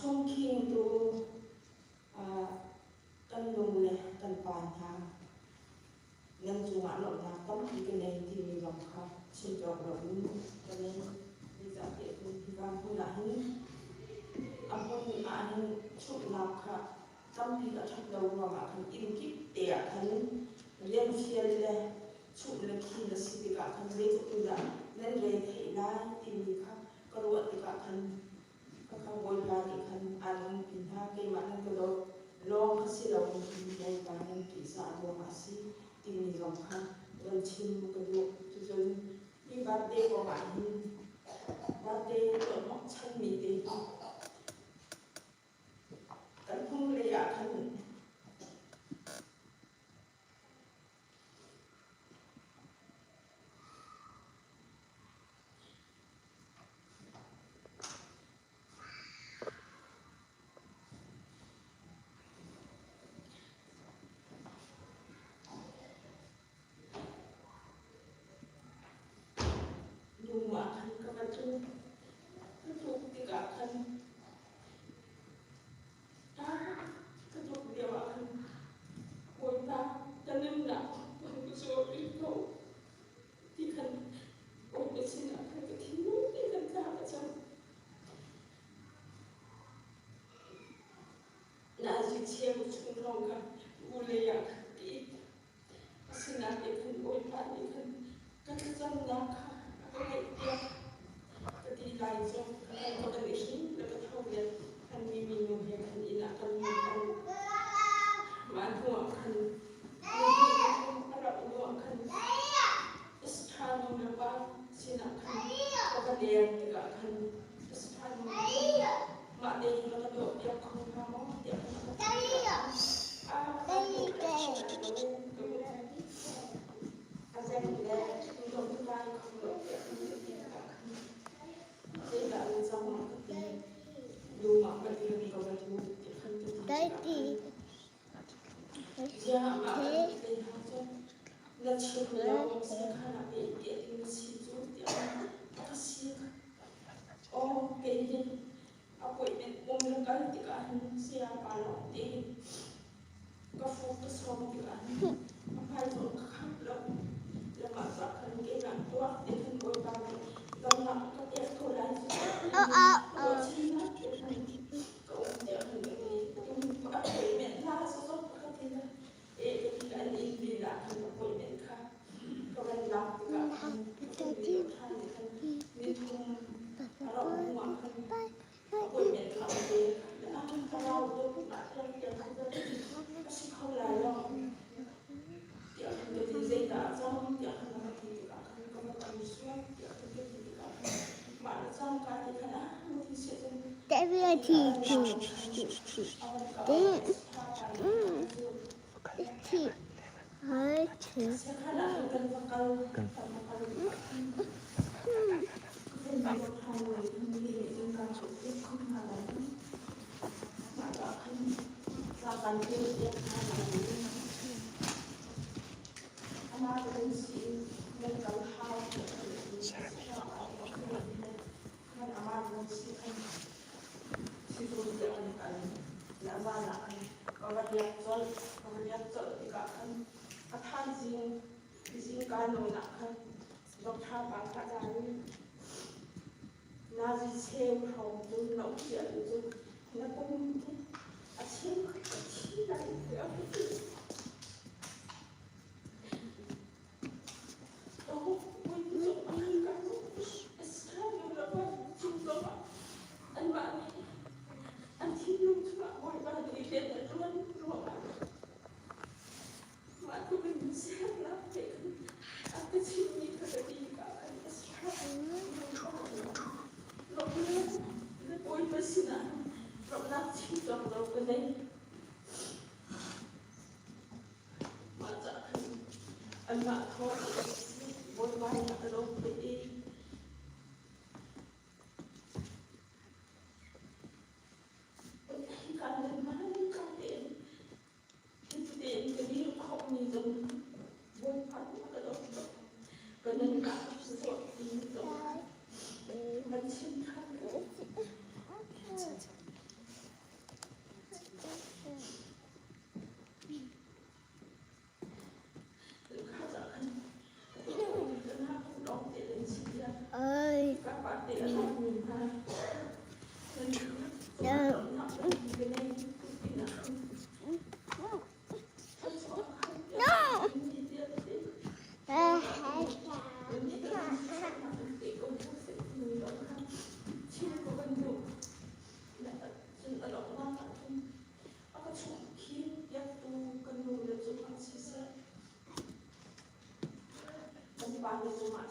chung king tu kan dong lệ cần bàn thang nhân dù ngã lộn là tóc thì cái này thì mình lòng khóc xin cho động cho nên bây giờ thì vang thôi lại âm hồn anh chụp nạp khá tâm thì đã thật đầu vào mà thành in kíp tẻ thành liên phiên lệ chụp lên khi là sự cả thành dễ cho tôi đã nên về thể lại tìm gì khác có ruột thì cả thành các không bồi ra thì thành ăn bình ha cái mặt nó cái đó lo cái sự đầu thì đây là nên chỉ sợ đồ mà xí tìm gì lòng khác gần chim cái độ cho nên đi bắt đê của bạn bắt đê ở móc chân mình đi cái không lấy à thành dùng mà thành các bạn chung thì cả thành cái dụng điều à thành của ta cho nên là mình cứ số đi cầu thì thành ổn định xin là thành cái thiên núi thì thành ra ở trong là gì chia một chung lòng cả u lê à cái xin là cái thành ổn định thì thành các dân là cái này kia cái đi lại cho cái có cái gì là cái thâu nhận thành vì mình dùng hệ thành ý là thành mà thua thành mình đã thua thành Islam là xin là thành có cái đèn thì cả thành Islam mà đây là cái độ đẹp không có đẹp không có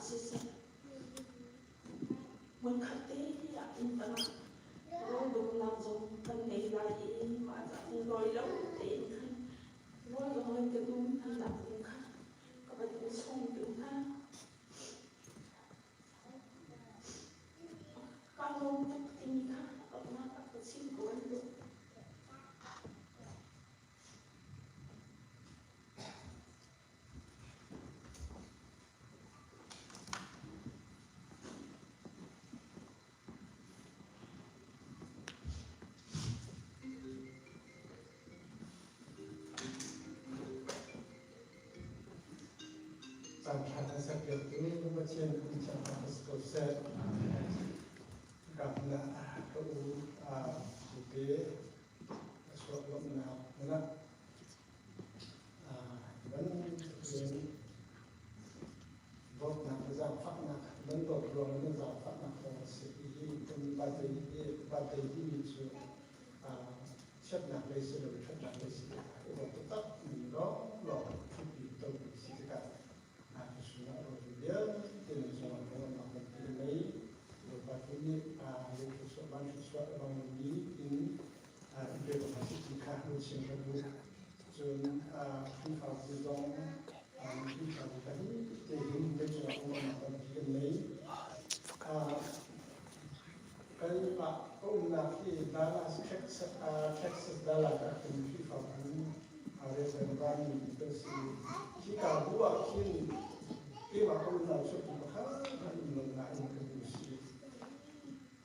sisi mun khate ya intana ro do na zo kan nei la i ma za loi lo te khan loi lo ngai ke dum than la khan ka ba ku song tu khan ka lo tu tin khan ka na ka sin ko lo Sampai sakit ini macam proses karena aku sudah suatu mana vẫn vốn nak giao phát nak vẫn đột rồi nó giao phát nak là sự ý trong ba tỷ như sự chấp nhận lấy sự đổi chấp nhận lấy sự cái đó tất tất mình đó là chút gì đâu bị sự cả sự nó rồi nhớ thì mình sẽ làm cái nào mình thì lấy rồi ba cái như lấy cái số ban số bằng lý in về cái sự khác với sự khác với chúng khi họ sử dụng khi họ cái thì những cái chuyện của mình là cái lấy cái mà ông là khi Dallas Texas Dallas các tỉnh khi họ cũng reservoir mình cái sự khi cả bữa khi mà ông là xuất hiện khá là mình lại một cái sự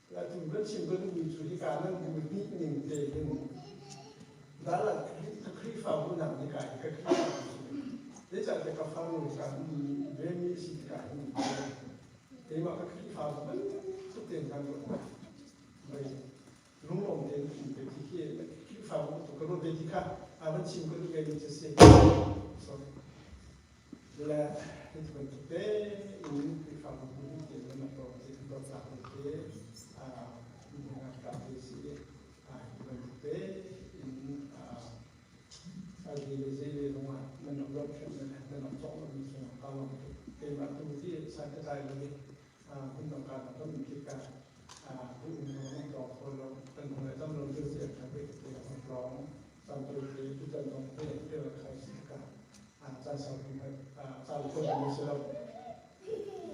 là chúng rất xin với mình chủ cả nó mình biết mình để đó là khi phàm cũng nằm như cái khi để cho cái phàm mình cả về mi sĩ cả thế mà cái khi phàm vẫn xuất hiện ra được vậy lúc ông đến thì khi phàm cũng có cái gì khác vẫn chịu cái gì chứ sẽ là cái chuyện thực tế những khi phàm cũng hiện lên mà có thì có tạo cái những cái cái gì chuyện thực tế vì gì đúng không? Mình làm được chuyện này, mình làm rõ là mình sẽ làm làm cái mà tôi nghĩ sai cái này là gì? Mình làm cả là mình chỉ cả ví dụ như mình làm rồi là mình phải tâm lòng tiêu diệt cái việc thì làm rõ xong rồi thì chúng ta làm cái là khai sinh cả ra sau thì phải sau khi mình sẽ làm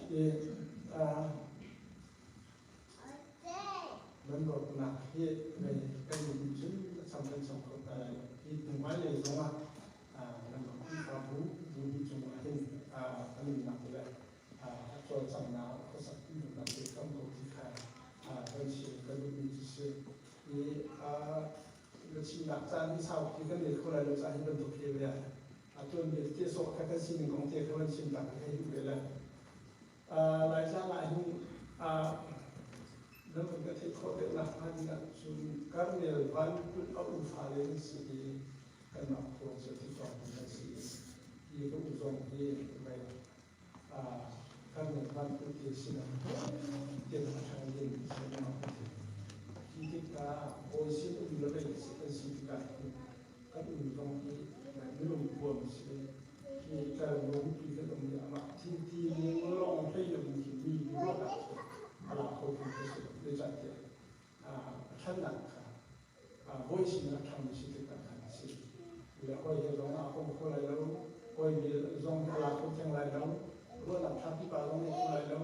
thì mình gọi là cái mình chứng xong rồi thì ngoài này đúng không? Làm cái phá vũ như chúng ta hình anh mình làm được cho chẳng nào có sắc mình làm được trong công ty khai đơn chỉ cái mình chỉ sử thì cái chỉ đặt ra như sau thì cái này không lại được ra những vấn đề về tôi biết tiếp xúc các cái gì mình công ty không chỉ đặt cái về là lại ra lại như nếu mình có thể có được là anh đã dùng các người văn cũng có ủng hộ lên sự cái nào của sự thị trường là sự gì cũng dùng thì vậy các người văn cũng chỉ xin là tiền là hàng nghìn sẽ nào khi kita ôi xin ủng hộ đây sẽ xin cả các ủng hộ thì những đồng tiền sẽ khi ta muốn thì cái đồng tiền mà thì nó lòng hay dùng thì đi nó là không có sự để giải quyết thân nặng với sự là tham sự tự cảm sự là coi như giống là không có lại đâu coi như giống là không chẳng lại đâu luôn làm tham thì bảo giống không lại đâu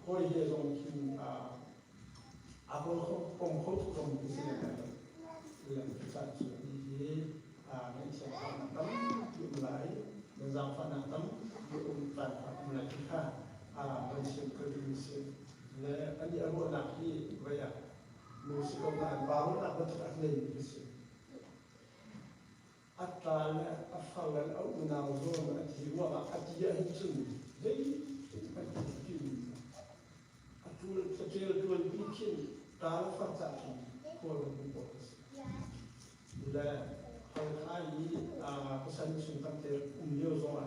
coi như giống khi không thuộc trong cái sự này là chúng ta chỉ đi những sự phản tấm dùng lại những dòng phản tấm dùng phản lại chúng ta mình sẽ có những sự là anh đi ở bộ lạc thì vậy mình sẽ có một báo là bất cứ nền cái sự ta là phải là ông nào rồi mà thì qua mà thì giờ hình dung đấy phải chịu tôi bị khi ta là phát triển của một bộ là hồi hai cái sản xuất tâm thế nhiều rồi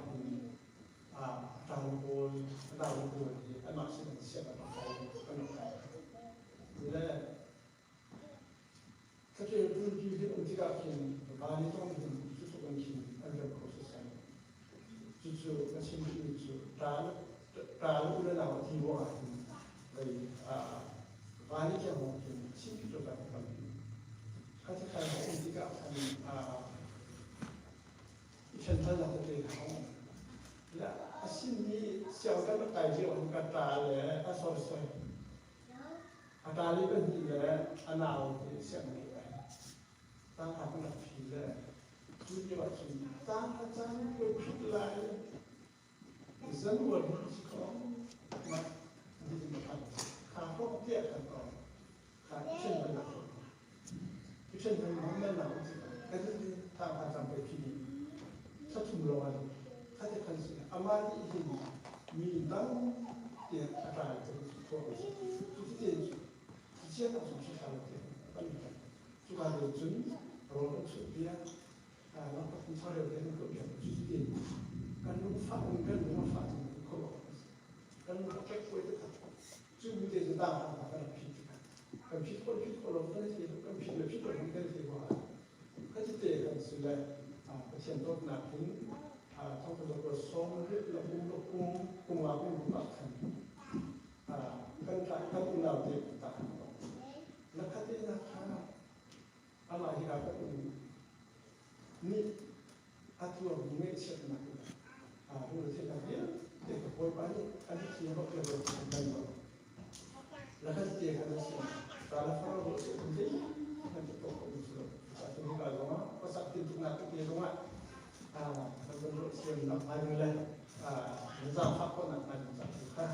trào bồi thì anh mặc sẽ là là cái chuyện tôi chỉ biết ông chỉ gặp thì và những trong những chút số công trình anh được process này chút số cái sinh viên chút trả ta lúc đó nào thì vô ảnh thì và những cái một cái chi tiết cho các bạn các cái khai hội thì các bạn chân thân là cái không là xin đi sau các cái tài liệu của các ta là asor soi ta lấy bên gì là anh nào thì sẽ này ta học được thì là chú như vậy thì ta trang cái chút lại dân buồn có mà đi mà khá khó tiện là có khá chân là cái chân là nó nên là cái thứ ta phải làm cái gì rất chung lâu rồiถ้าจะคันสิอามาที่หินมีตั้งเกี่ยวกับอะไรจะเป็นตัวทุกที่เชื่อกับสุขภาพเลยตั้งแต่ทุกการเดินจุนเราต้องสุดเดียเราก็คุณชอบเดินเล่นก็อย่างทุกที่การนุ่งฟ้ากันนุ่งฟ้าก็การนุ่งแค่คุยกันจุดที่จะตั้งหาการพิจารณาการพิจารณาเราต้องใช้การพิจารณาเราต้องใช้ว่าก็จะเจอกันสุดเลยเช่นต้นหนักถึงต้องเป็นตัวส่งเรื่องระบุระบุกุมว่ากุมบักขันกันการอุณหภูมิต่างๆและขั้นที่นะคะอะไรที่เราเป็นนี่อาตัวมีเมฆเช่นนั้นดูเช่นนั้นเนี่ยเด็กกับคนไปอันนี้ที่เราเกิดเป็นกันหมดและขั้นที่กันนั้นแต่ละฝ่ายเราเสียคนที่มันจะตกเป็นส่วนแต่ที่นี่เราว่าภาษาที่ทุกนักเรียนว่าmenurut saya nak panggil nizam fakir nak panggil kita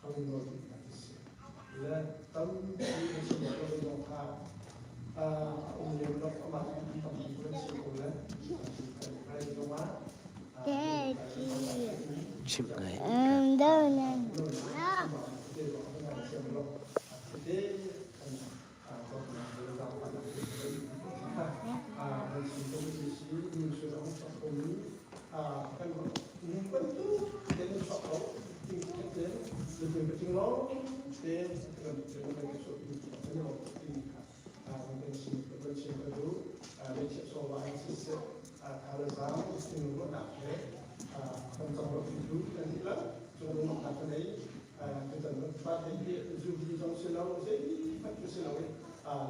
kalau menurut kita tahu ini semua orang yang umumnya orang amat tahu bukan sekolah kalau cuma chim người đâu nè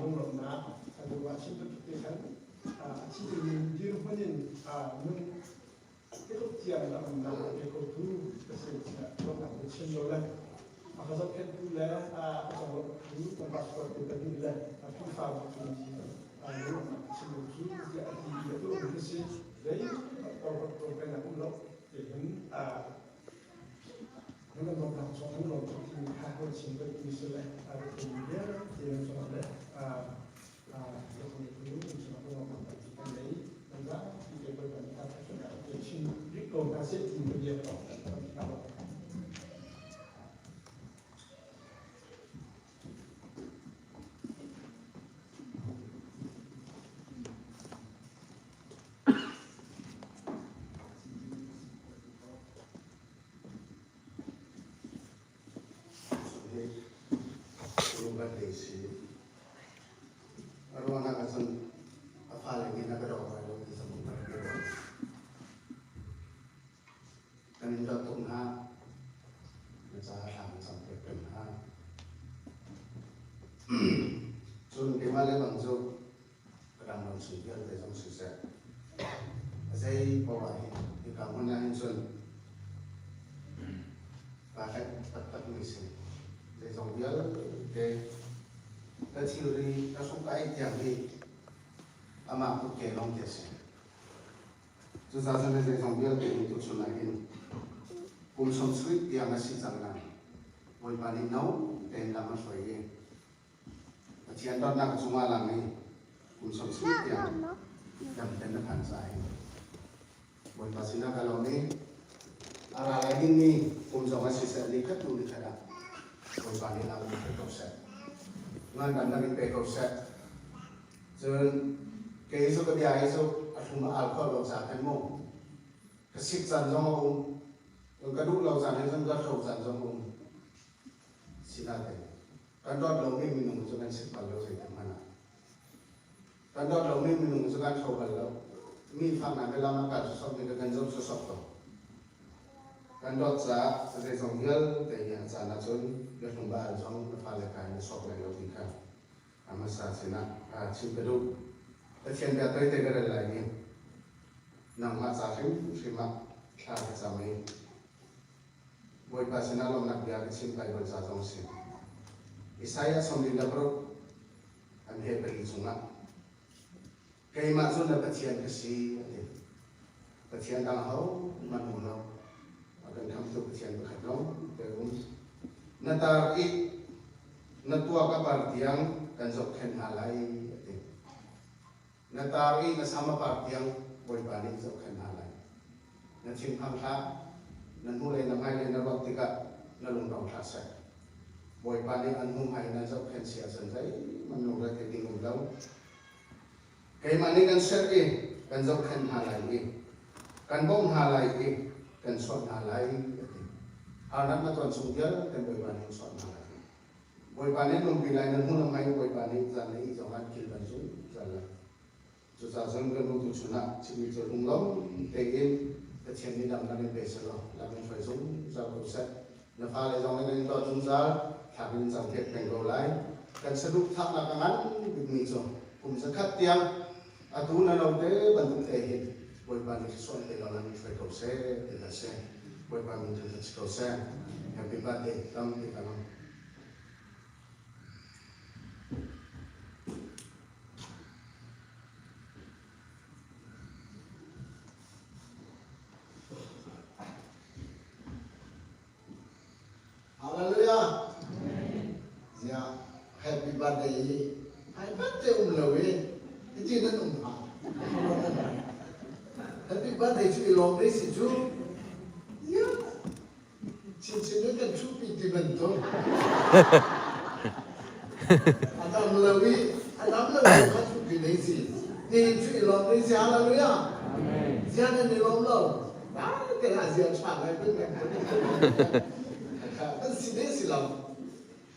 nông lâm na thành quả sinh thực tế khán chỉ nhìn riêng vấn đề nông cái lúc tiền là mình làm cái cầu thu cái sự nó làm cái chân rồi lên mà có rất cái thu lẽ cái dòng lộc thu còn bắt đầu từ cái thu lẽ phi phạm của mình nếu mà sinh được thu thì cái thu cái gì đấy còn cái là cũng lộc để những nó còn làm cho nó lộc thì hai con sinh cái như thế này thì nhớ thì nó cho nó còn ta sẽ tìm được việc đó Mali bangso kadang orang sudah ada yang susah. Saya bawa di kampung yang sun, pakai tetap misi. Saya sambil ke teori kasukai yang ni, ama aku kelong jasa. Susah sana saya sambil ke itu sunahin. Kumsum sweet yang masih jangan. Boleh panik nau dan lama soalnya. Chiên đốt nặng chúng ta làm này cùng sống suốt tiền đầm tên là phản giải bởi và xin là cái lòng này lại đi đi cùng dòng anh sẽ đi cất đủ đi khai đạp bởi và đi làm một cái cầu set ngon đầm là cái cầu set cho cái số cái bia số chúng ta alcohol lâu dài thành mồm cái xịt dần trong mồm cái đúc lâu dài nên rất khẩu dần trong mồm xin là thế kan dot lo ni minum jangan sepal lo saya mana kan dot lo ni minum jangan coba lo mi fana dalam akal sosok ni dengan jom sosok to kan dot sa re song yel te ya sa na chun ya thong ba song na pha le kai na sok le lo ti kha ama sa sina a chi pe du ta chen ba tai te ka le lai ni nang ma sa thim shi ma kha ka sa mai boy pa sina lo nak ya ka chin pai ba sa song si Isaya som di labro an he pe sunga kai ma zun na pathian ka si pathian dang ho man mu lo akan tham tu pathian ba khat lo te na tar I na tua ka par tiang kan zok khen halai na tar I na sama par tiang boy pa ni zok khen halai na chim phang tha na nu le na mai le na rot tika na lung dong tha sa boy pa ni an hum hai na zok khen sia san dai man nu ra ke ding lo kai ma ni kan ser kan zok khen halai kan bom halai kan son halai anak na tuan sungja kan boy pa ni son halai boy pa ni nung pilai na hum mai boy pa ni zan ni jangan kil ban su zala su sa sang kan tu chuna chi chu lung lo te in ta chen ni dam na ni be sa lo la men phai sung za ko sa na pha le jong ni to chung za thả bên dòng thiệt thành đồ lái cần sẽ đúc thắp là càng ngắn việc mình rồi cùng sẽ khắc tiang tú là đầu tế bẩn thực thể hiện bởi bạn thì xuân thì là mình phải cầu xe để là xe bởi bạn mình thực cầu xe happy birthday tâm thì cảm ơn Hallelujah. Yeah, happy birthday. Happy birthday Lawi. Itu kan Happy birthday to Ilong Desi tu. Ya. Cincin kan cupi di bentuk. Adam Lawi kan cupi Desi. Ni tu Ilong Desi Hallelujah. Amen. Jangan Ilong Law. Dah kena Asia cakap pun kan. Kan Desi Law.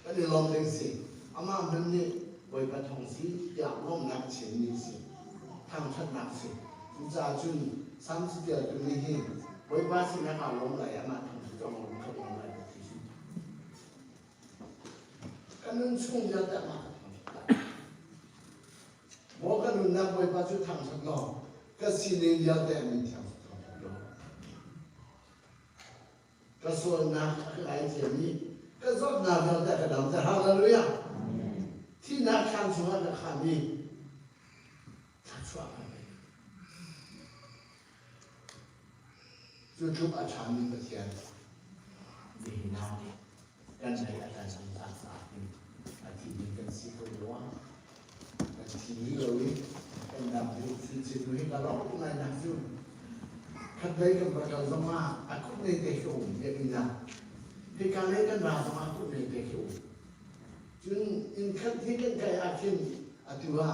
Kan Ilong Desi. Ama mana boy patong si ya long nak chen ni si thang chat nak si za jun sam si dia tu ni hi boy ba si na ka long lai ama thong si jong long ka long lai ti si kan nun chung ya da ma mo kan nun na boy ba chu thang chat lo ka si ni ya da mi tiang lo ka so na lai je ni ka zo na na da ka dam da hallelujahที่นักขันชวนนักขันนี้ขันชวนอะไรจุดทุกอาจารย์มีประเทศดีนะกันใช้อาจารย์สัมผัสสาธิตอาทิตย์นี้กันสิบวันกันที่นี้เลยกันนำดูสิ่งนี้กันร้องในนักยุ่งขัดใจกันประการสมาอาคุณในเด็กโอมอย่างนี้นะที่การเล่นกันราสมาคุณในเด็กโอมจนอินคัดที่กันไกอาคินอาทิว่า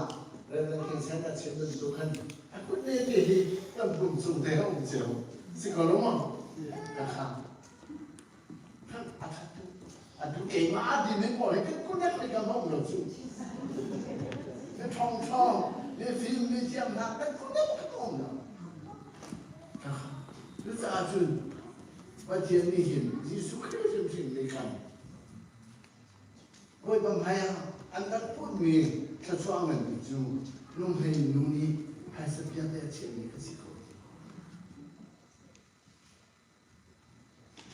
เรื่องการเสด็จเชิญสุขันอาคุณเนี่ยที่ต้องปุ่มสุดเดียวเจ้าสิ่งก็รู้มั้งนะครับท่านอาทุเก่งมาอาดีนี่พอเลยก็คุณเนี่ยไปกันบ้างหรือสุดเนี่ยท่องเนี่ยฟิล์มเนี่ยเทียมนะแต่คุณเนี่ยไม่ต้องนะนะครับหรือจะอาจุนว่าเทียมนี่เห็นที่สุขที่สิ่งในคำboy pamhaya anda pun mi kesuangan itu nung hai nuni hai sepian dia cik ni kasih kau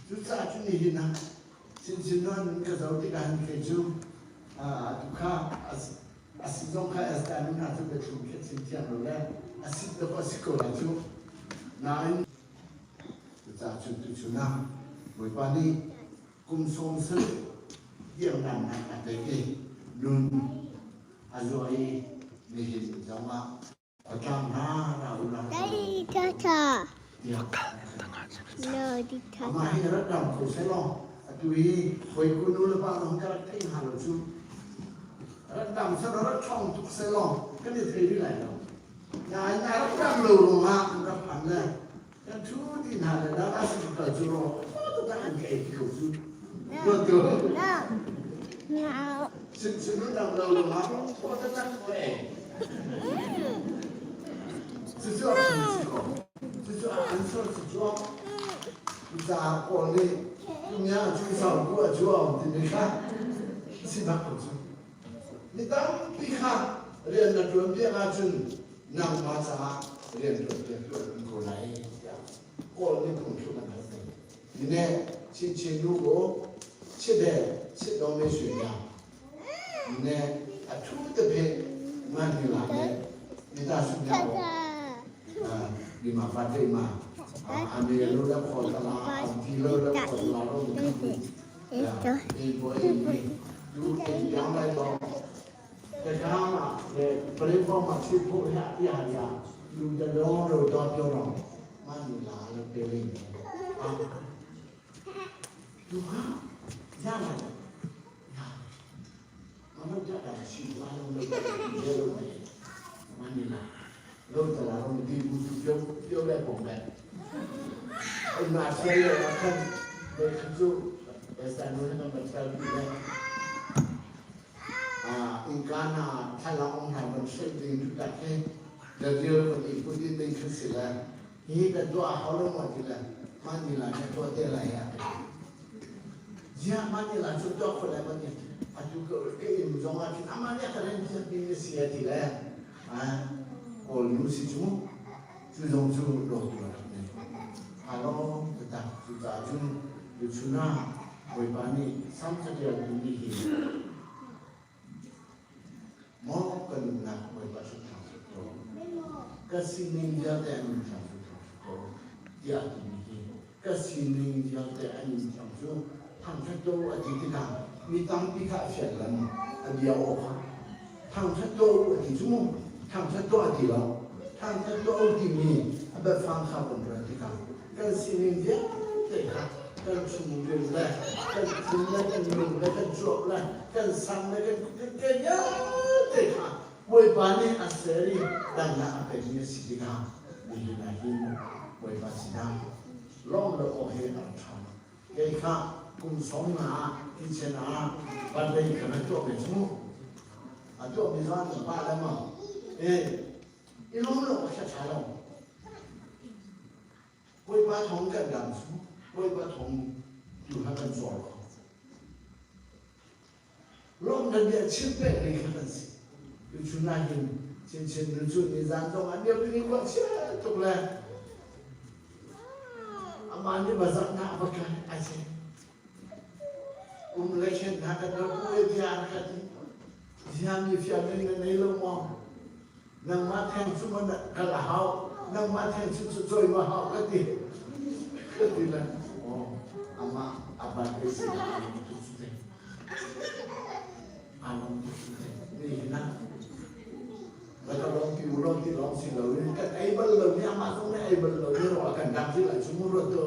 susah tu ni hina sinsinan kasau tiga hari keju tukar asidong kai asdan na tu betul ke sinsian rola asid dapat sekolah tu nain susah tu na boy pani kumsong sen yang dan ada ke nun azoi dihin sama pertama ulang Daddy Tata. ya No, di Tata. ama hirat dam ko selo atui koi kunu le pa no karak thai ha lo chu rat dam sa rat chong tuk selo kan ni thei lai lo ya rat dam lo lo ma ra phan le kan thu di na le da asi ka chu ro to ta an ke ko chu betul No. Sini dah lalu mahu, kau tetap boleh. Sesuatu ansur sesuatu già con lì nhà chú sao của chú thì người khác xin bác của chú người ta đi khác liền là chuẩn bị ra chân nằm mà sa liền chuẩn bị của này con lì cũng chú làm thế này xin lúc đó xin để xin đó mới chuyển nhà này chú tập thể mà như là này người ta chuyển nhà đi mà phát đi mà anh đi lâu đã khỏi cả là anh đi lâu đã khỏi là lâu đi với đi du đi yang lại đó cái khám mà để bơi phong mà chịu phụ hạ đi hà ya duจะร้องrồi đón cho nó mà như là nó bơi đi du ha ya lại mà nóจะได้chịu mà nóเลยlâu này mà như là lâuแต่ละเราดีบุญเยอะเลยผมแบบไอ้มาเชียร์มาขั้นโดยขั้นสู้แต่สถานุนั้นมันเป็นแบบนี้อินการน่ะถ้าเราองค์ไหนมันเชื่อดีทุกอย่างให้เดี๋ยวคนอีกคนที่เป็นขึ้นสิแล้วนี่เป็นตัวเขาลงมาทีละมันนี่แหละตัวเท่าไรอ่ะเจ้ามันนี่แหละชุดตัวคนละมันนี่อาจจะก็เกี่ยมจงอาทิตย์มันเนี่ยคะแนนจะเป็นเสียทีละnous si nous faisons tout l'autre. Alors, tout à le tuna, oui, bani, sans se dire de lui. Moi, que nous n'avons pas ce temps. Que si nous y avons un temps, il y a que si nous y avons un temps, tant que tout a dit que nous tant pis qu'à faire l'année, à dire au revoir. Tant que tout a dit tout. ทางชัดตัวที่เราทางชัดตัวที่มีแบบฟังข่าวบนเรือที่เขาการสิ่งเดียวเด็กการชุมนุมเลยการชุมนุมกันยุ่งเลยการจบเลยการสั่งเลยกันเยอะเด็กวันบ้านนี้อาศัยดังนั้นเป็นเรื่องสิ่งที่เขาดีนะที่วันบ้านสินะล้อมเราโอเคเราทำเด็กกุมสองนาที่เชนะบ้านเด็กกันจบเป็นชั่วโมงจบมีร้านบ้านแล้วมั้ง一弄弄我下茶了，我把桶跟当初，我把桶就他们做了，弄那点700的可能是，就去那边，先就去你山东啊，你要给你光钱懂了，妈你把咱拿不开，而且我们来钱拿个那不会家个的，像你下面的那种嘛。นั่งมาแทงชุมันกระหาวนั่งมาแทงชุดจอยมาหาวก็ดีเลยอ๋ออามาอาบัติสิอาลงทุกสิ่งอาลงทุกสิ่งนี่นะแล้วก็ลองผิวลองที่ลองสิ่งเหล่านี้กันไอ้บัลลังนี่อามาตรงนี้ไอ้บัลลังนี่เรากันดังที่หลายชั่วโมงรถตัว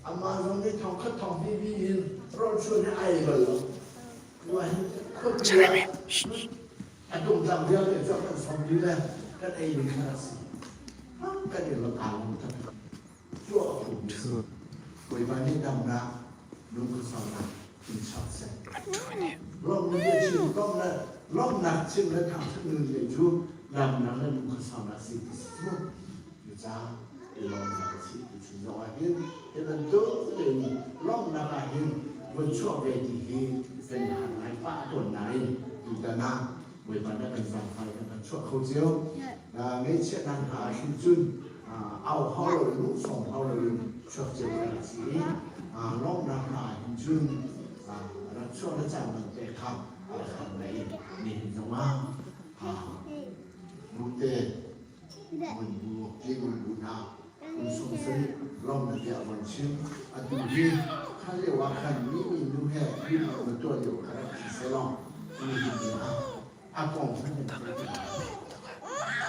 อามาตรงนี้ทองคัดทองพี่ยินรถชวนไอ้บัลลังว่าคนเดียวอันดับเดียวเนี่ยจะเป็นสองดีเลยก็ไอ้หนึ่งขนาดสี่ก็เดี๋ยวเราอ่านมันทั้งชั่วถูกคุยไปนี่ดำน้ำลุงก็สอนนะกินช็อตเสร็จลมมันจะชิมลมนะลมหนักชิมแล้วทำทุกนึงเลยชูดำน้ำแล้วลุงก็สอนนะสิ่งที่สุดอยู่จ้าลมหนักสิ่งที่สุดเราเห็นมันโดนเลยลมหนักเห็นวันชั่วเวทีเห็นเป็นหางไหนป้าตัวไหนอยู่แต่น้ำวันนั้นเป็นฝั่งไทยเป็นช่วงเขาเจียวไม่เช่นนั้นหาชิ้นจุนเอาเขาเลยลูกส่งเขาเลยช่วงเจียวกันสิน้องนักหาชิ้นจุนแล้วช่วงนั้นจะมันเป็นคำอะไรคำไหนนี่จังว่าลูกเต้มันดูที่มันดูน้ำมันสงสัยลองนั่นเดียวมันชิมอันนี้เขาเรียกว่าคันนี้มีดูแค่ที่มันตัวเดียวกันที่เซลล์มีดีนะอากงท่านเป็นอ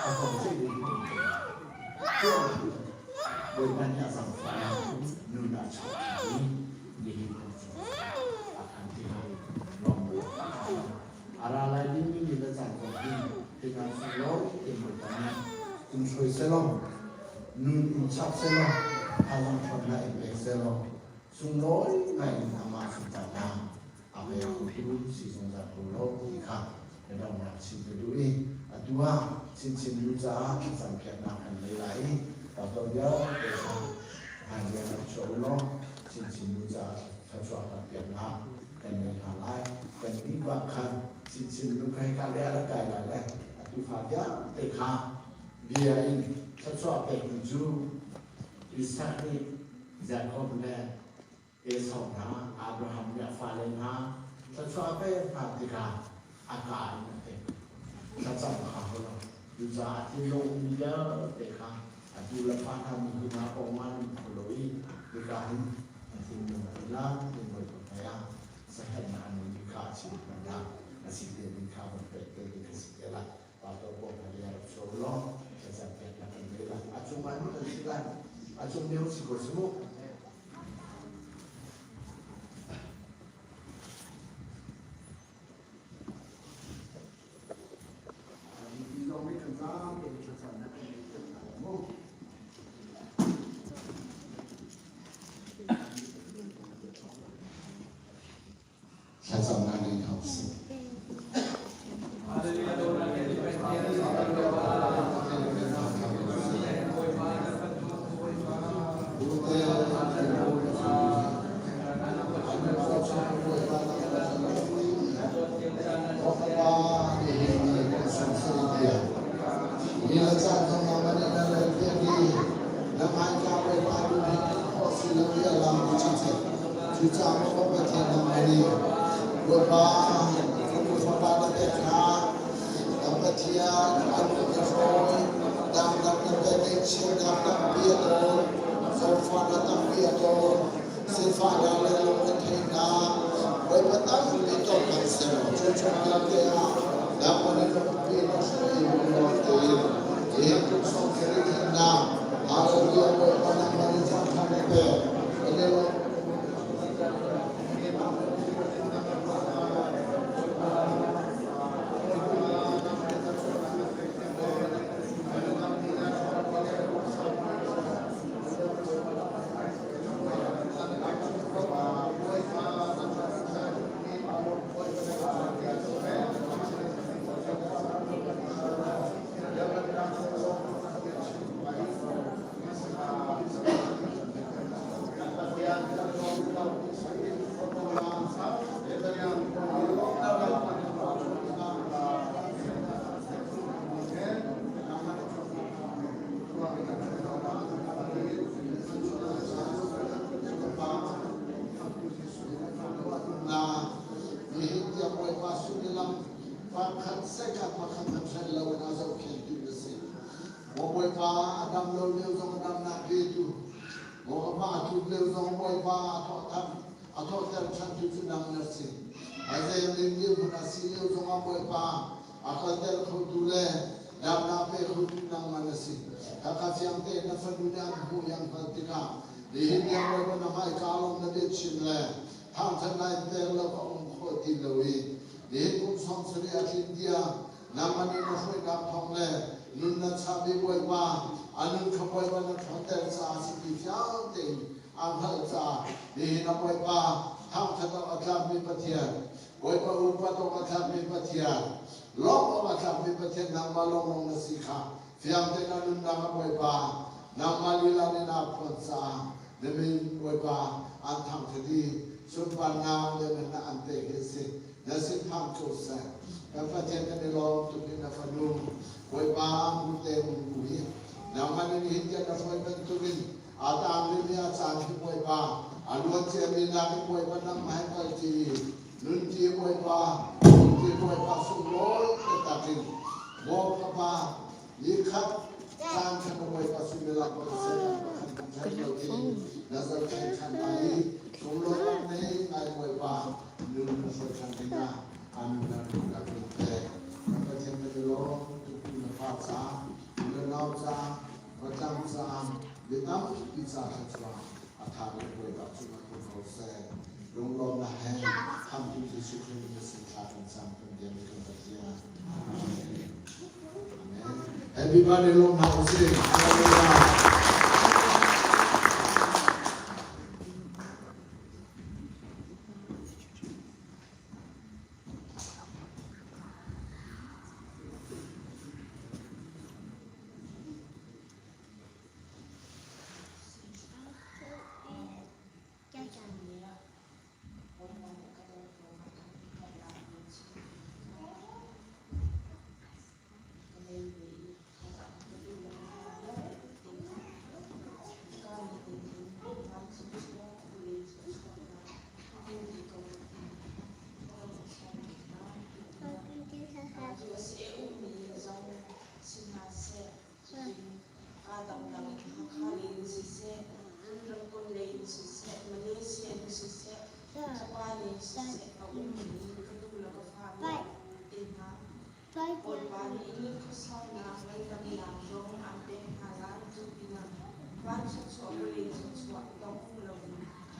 ากงใช่ไหมก็โดยการที่สังสรรค์นูนาชอบนี้ดีคนสุดอาการที่เราลองดูอะไรนี่มีในสังคมที่เป็นการสโลว์เป็นบทบาทคุณช่วยเซลล์นูนชับเซลล์พลังคนละเอกเซลล์สุนโอยในธรรมะสุตตะอาเวคุรุสิสงสารโลกอีกครั้งเราหนักสิ่งดูอีอันว่าสิ่งรู้จักสังเกตนากันหลายๆเราต้องเยอะแต่ทางเดิน lo sin lu za cha chwa ta pia na kan ne ha lai kan ni ba khan sin lu kai ka le ala kai la le tu fa ya te kha bia in cha chwa pe ju Isaac ni Jacob le Esau na Abraham ya fa le na cha chwa pe pa ti ka aka ni te cha cha kha ho lo lu za ti lo ni ya te kha tu la fa tham ni na o man ko lo i ti ka ni ti mo la ti mo ko pa ya sa ha na ni ka chi na ya na si te ni ka mo pe te ni si te la pa to ko pa ya so lo sa sa pe na ni la a chu ma ni si la a chu ne si ko si mo Everybody long house sing. Hallelujah. dang Khali si se Rangkon lay si se Malaysia si se Japan si se Abu Kadula ka fa Inha Ol bani ini kusau na ngai kami lang dong ante halan tu pina ban so so boleh so so dong ulang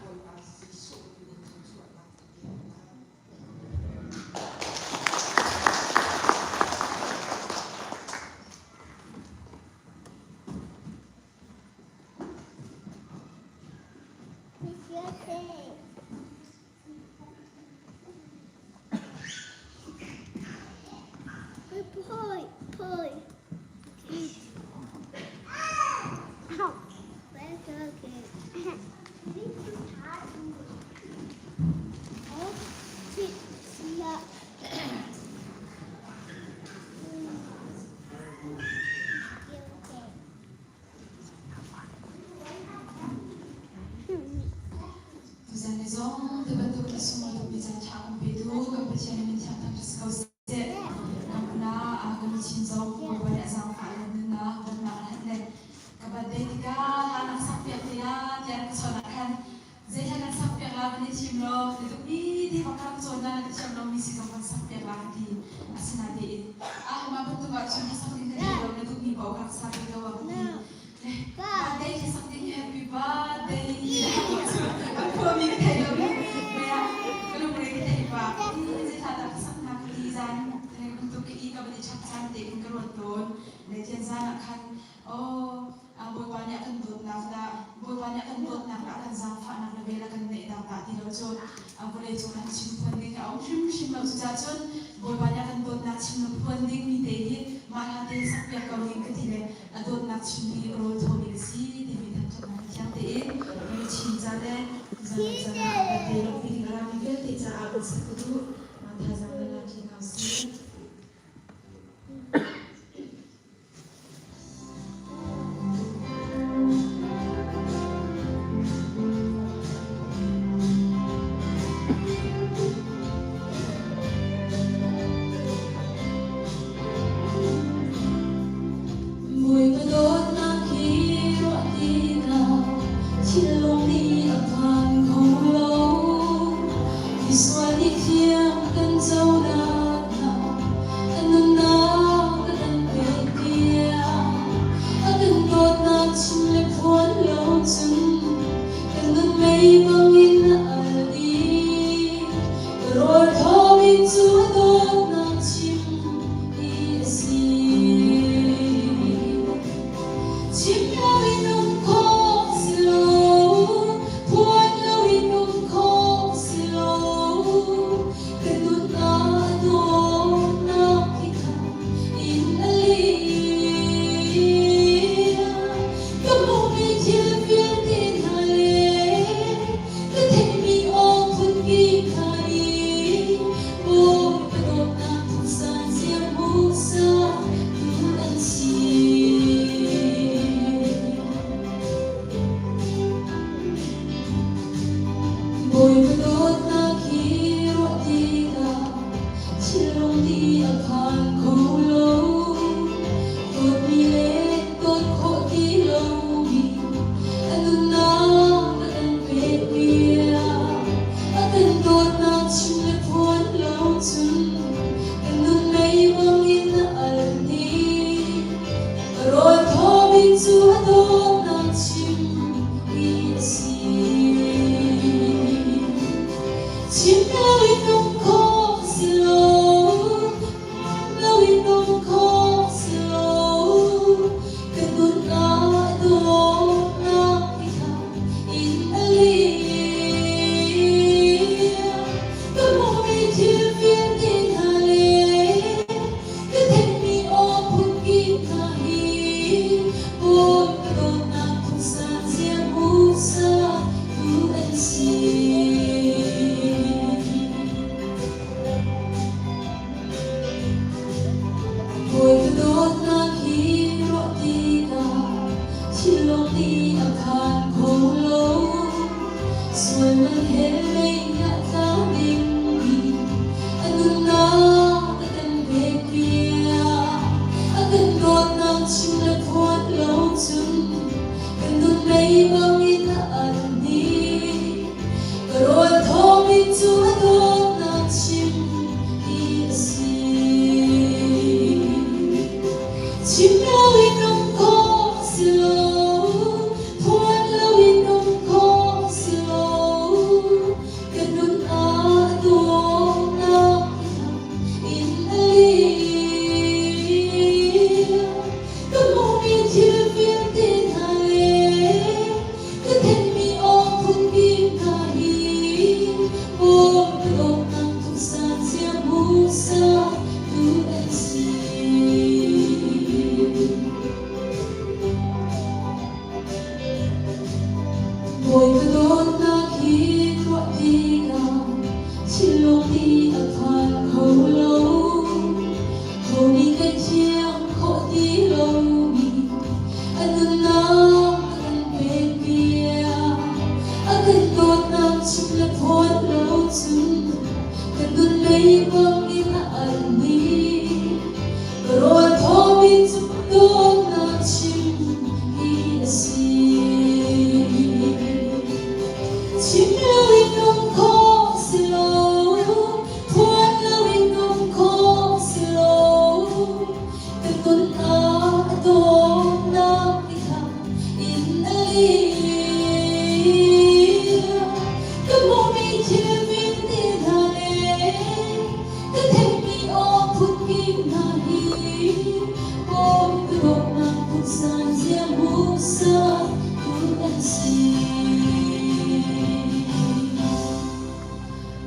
ol asi so boleh so so lah Poi. Ow. Where's your game? Oh, see, yeah. Vous avez raison, de bateau qui sont dans le bizarre en pédo, comme petit élément qui attend jusqu'au set. Comme là, à comme tu nous as dit, on va les enfants, on a hâte. Kabadai tiga, anak sampai dia, dia kesonakan. Saya akan sampai lagi di Cimlo, di bakal zona di Cimlo misi sampai sampai lagi asinade. Mama betul nggak cuma sampai di Cimlo, itu di bawah sampai ke bawah. Kabadai sampai happy birthday. Aku minta dia, kalau mereka tiba, saya tak ada kesempatan kerjaan. Untuk kita beri cantik keruntun, legend sana kan, boy banyak kan dot nak akan zamfa nak lebih akan naik dapat tidak jod, boleh jokan simpan di kau simpan sejajun, boy banyak kan dot nak simpan di midi, malah di sampai kau yang ketiga, dot nak simpan roll thobi si, di bidang jokan cantik, beri cinta deh, zana ada lebih dalam dia tidak ada sekutu, mantap zaman lagi kau sih. Soon bangin na ani karon tomi tumadon na chim iasi chim lawin nung ko slow tuan lawin nung ko slow ganun adong na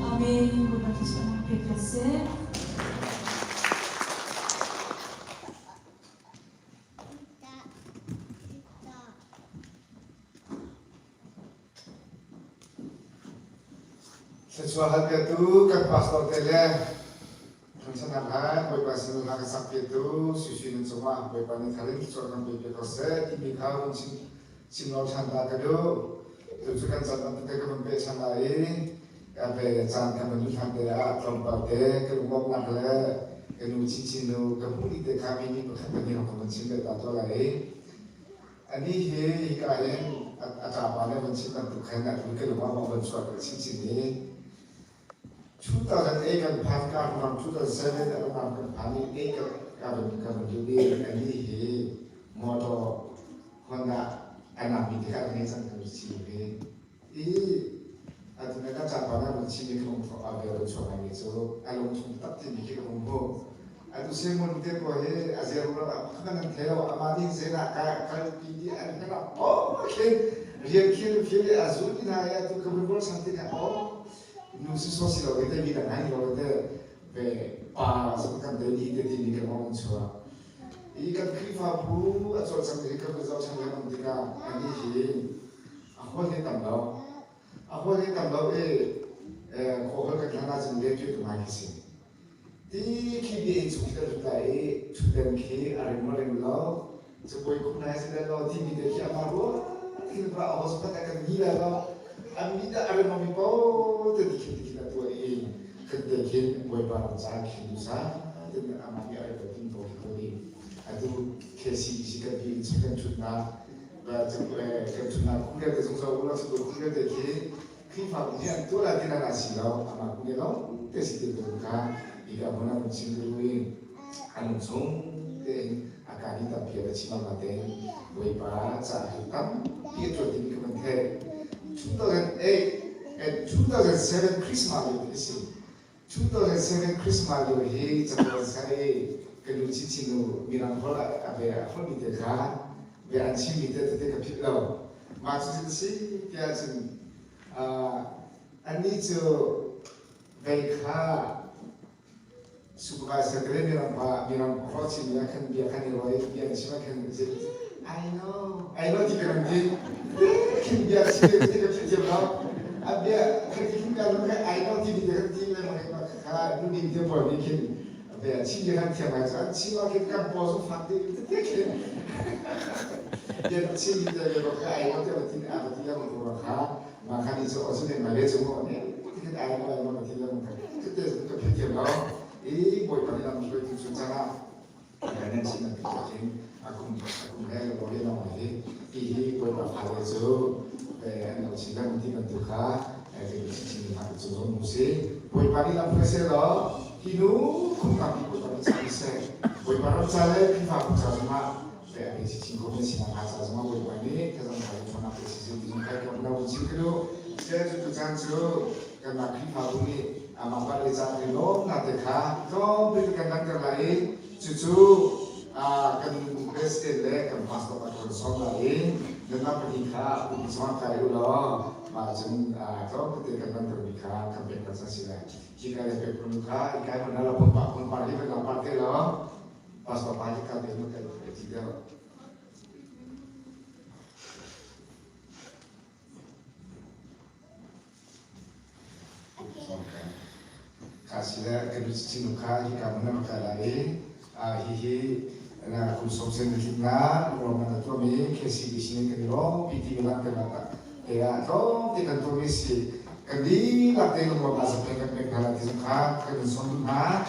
Amin. Berkati semua PKC. Sesuatu itu kan pastor tele, rencana boy pastor nak sampai itu susunan semua boy panen kalian seorang bebek kose di kau simlau canda kado, itu kan canda kita kemampu canda ini, kape canda menuju canda kelompok dek kelompok nak le, kenu cincinu kemudi dek kami ini berkata ni orang mencintai tato lain, ani he ikayen apa ni mencintai bukan nak bukan rumah mau mensuap cincin ni. 2008 kan pasca from 2007 ada kan pani kan jadi ini motor Honda NAP kan ini sangat bersih ini ada mereka campurnya bersih kalau ada coba gitu kalau cuma tapi mikir umum itu semua itu boleh ajar orang kan theo amati saya kalau pilih ada oh dia pilih azul ini ya itu kebetulan santai kan oh nusi sosial kita kita nanya kalau kita pas kan dari itu di kerana orang ikan krifa bu atau sampai ikan besar sampai nantikan ini sih aku ni tambah kohol ke kerana sendiri itu macam sih di kiri itu kita sudah kiri ada orang lo sebuah kuna sudah lo TV deki amaru kita berawal sempat akan gila lo amida ada mami po tadi kita tua ini kedekin buat barang cak hindusa dan amami ada timpo kodi adu kesi jika di sekian cuna baca cuna kuliah di sungsa ulas kuliah deki kifa ujian tu lah tidak nasi lo ama kuliah lo kesi itu bukan jika mana mencintui anusung dan akan kita biar cima mati buat barang cak hitam dia tu di kementerian 2008 and 2007 Christmas itu 2007 Christmas itu jatuh saya keluci cinu mirang hola apa hol itu kan biar ancing itu tidak kepilau maksud itu sih dia cun ani tu baikha supervisor kalian mirang hol cinu ya kan biar kan iroi biar cuma kan I know tidak nanti kan biar sih tidak kepilau abia kerja kalau kan I know tidak memang kalau ini dia boleh bikin abia 친절한 테마에서 친하게 깐 보수 fakti itu dia dia 친절하게 그 I know dia tidak menurut maka itu 어서는 말해 주고 tidak I know tidak menurut 그때 그 표현으로 이 보이는 남자들 중잖아 나는 지금 aku hai lo ye no mai ki ko ba fa le zo no singa ti kan tu kha thì chỉ là một số mục sĩ buổi sáng làm cái xe đó thì nó không làm gì buổi sáng chạy xe buổi sáng chạy lên thì phải cũng chạy mà để cái chỉ có cái gì là chạy mà buổi sáng này cái dòng phải cho nó cái gì thì cái cái nó cũng chỉ cái đó xe chúng tôi chẳng chịu cái là khi phải cũng đi mà phải đi ra thì nó là để khá cho bây giờ cái năng lượng lại chú cái cái xe này cái passport cái số lại nên là phải khá cũng xong cái đó mà chúng có cái tiền cần được khá cần biết cái gì là khi cái việc cũng khá cái mà nó là không phải đi về làm parte đó passport phải cái tiền nó cái gì đó kasihlah kedua muka jika mana muka lain hihi na konsumsi kita orang mana tu ni kesi di sini kedua piti bilang kenapa ya tu tidak tulis kedi latih lumba bahasa pengek halat muka konsumsi muka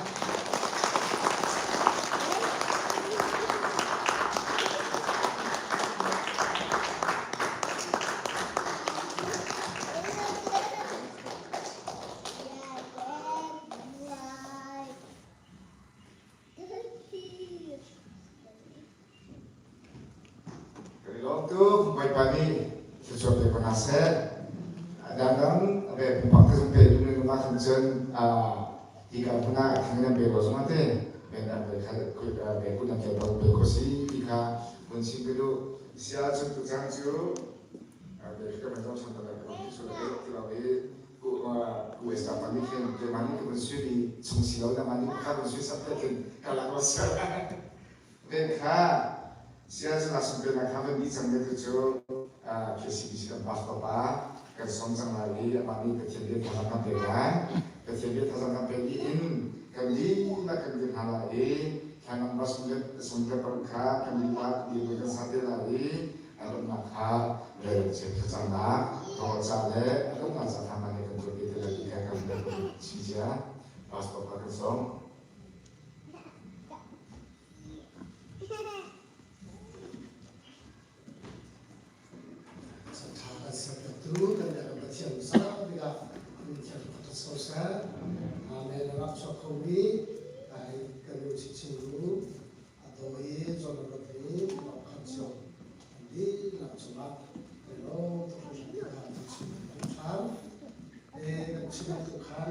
sesuatu penasihat dan pembantu sampai dunia rumah kerjaan jika pernah dengan belos mati benar berkut dan kebal berkosi jika musim itu siapa contoh janju mereka menjadi contoh dari sudah terlalu West Africa kan Jerman itu musuh di Sungsilau dan mana bukan musuh sampai kalau masuk mereka siapa langsung pernah kami di sana itu kesi pas papa kersomsang lagi apalagi kejadian tasakan pegan kejadian tasakan pegin kami nak kejadian hal lain jangan pas sumber perkah kami buat di bagian satu lagi atau nakal dari sejarah kalau saya itu nggak sama dengan berbeda lagi kan kami bersija pas papa kersom dulu dan dalam bagian besar bila menjadi kota sosial, menerap sokowi, dari keluarga curu atau ini zona ini melakukan show. Jadi langsung kalau terus kita langsung, langsung Tuhan,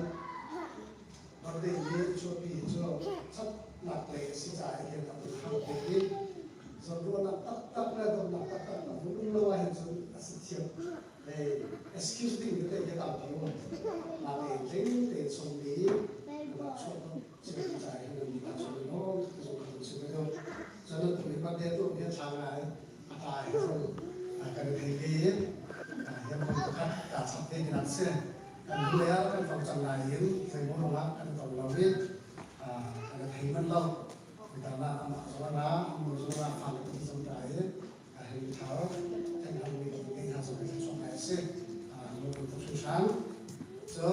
pada ini cobi itu cat nak lesi cahaya yang Tuhan beri. Sebelum nak tak belum lewat itu setiap excuse me kita tahu dia nak ini dia sendiri nak soal seperti saya ini nak soal itu seperti jadi terlibat dia tu dia sangat apa itu akan terjadi yang bukan tak sampai dengan sen dan dia kan faktor lain saya mau kan faktor lain ada hemat law kita nak soalnya menurut hal itu sampai hari tahu dengan ini hasil menurut susah, so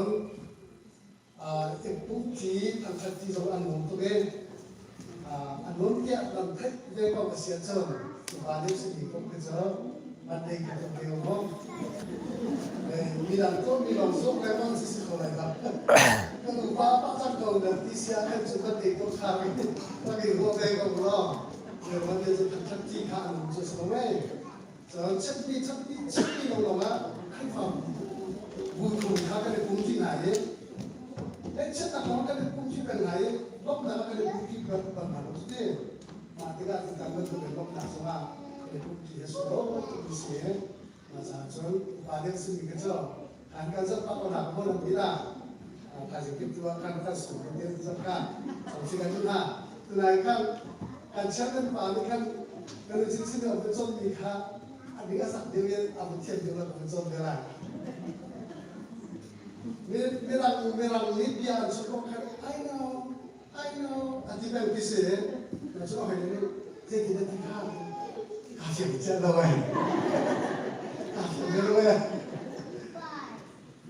bukti antara tiga anun tu kan, anun dia lantai dia kau kasihan so, balik sedikit kerja, mandai kita berumur, bilang so memang sisi kalau ada, kalau bapa kan kau nanti siapa juga ikut kami, lagi gua kau belum, memang dia tetap tiga anun sesuai. 첩이 넘어가 한방 무슨 가게를 공지 나에 액체다 가게를 공지가 나에 넘나 가게를 공지가 받는 거지 마트가 그다음에 넘나 서가 공지해서 이제 맞아 전 받았으니 그죠 간간서 받고 나고는입니다 다시 기도와 간간서 그게 잠깐 정시간 주나 그날간 간찬은 마음간 그런 진실이 없는 좀니까 Dia sak dia abu tiap dia nak bersama merah. Merah Libya semua kan, I know. Nanti kan bisa, macam apa ini? Dia tidak tinggal. Kasih bicara doa. Kasih doa.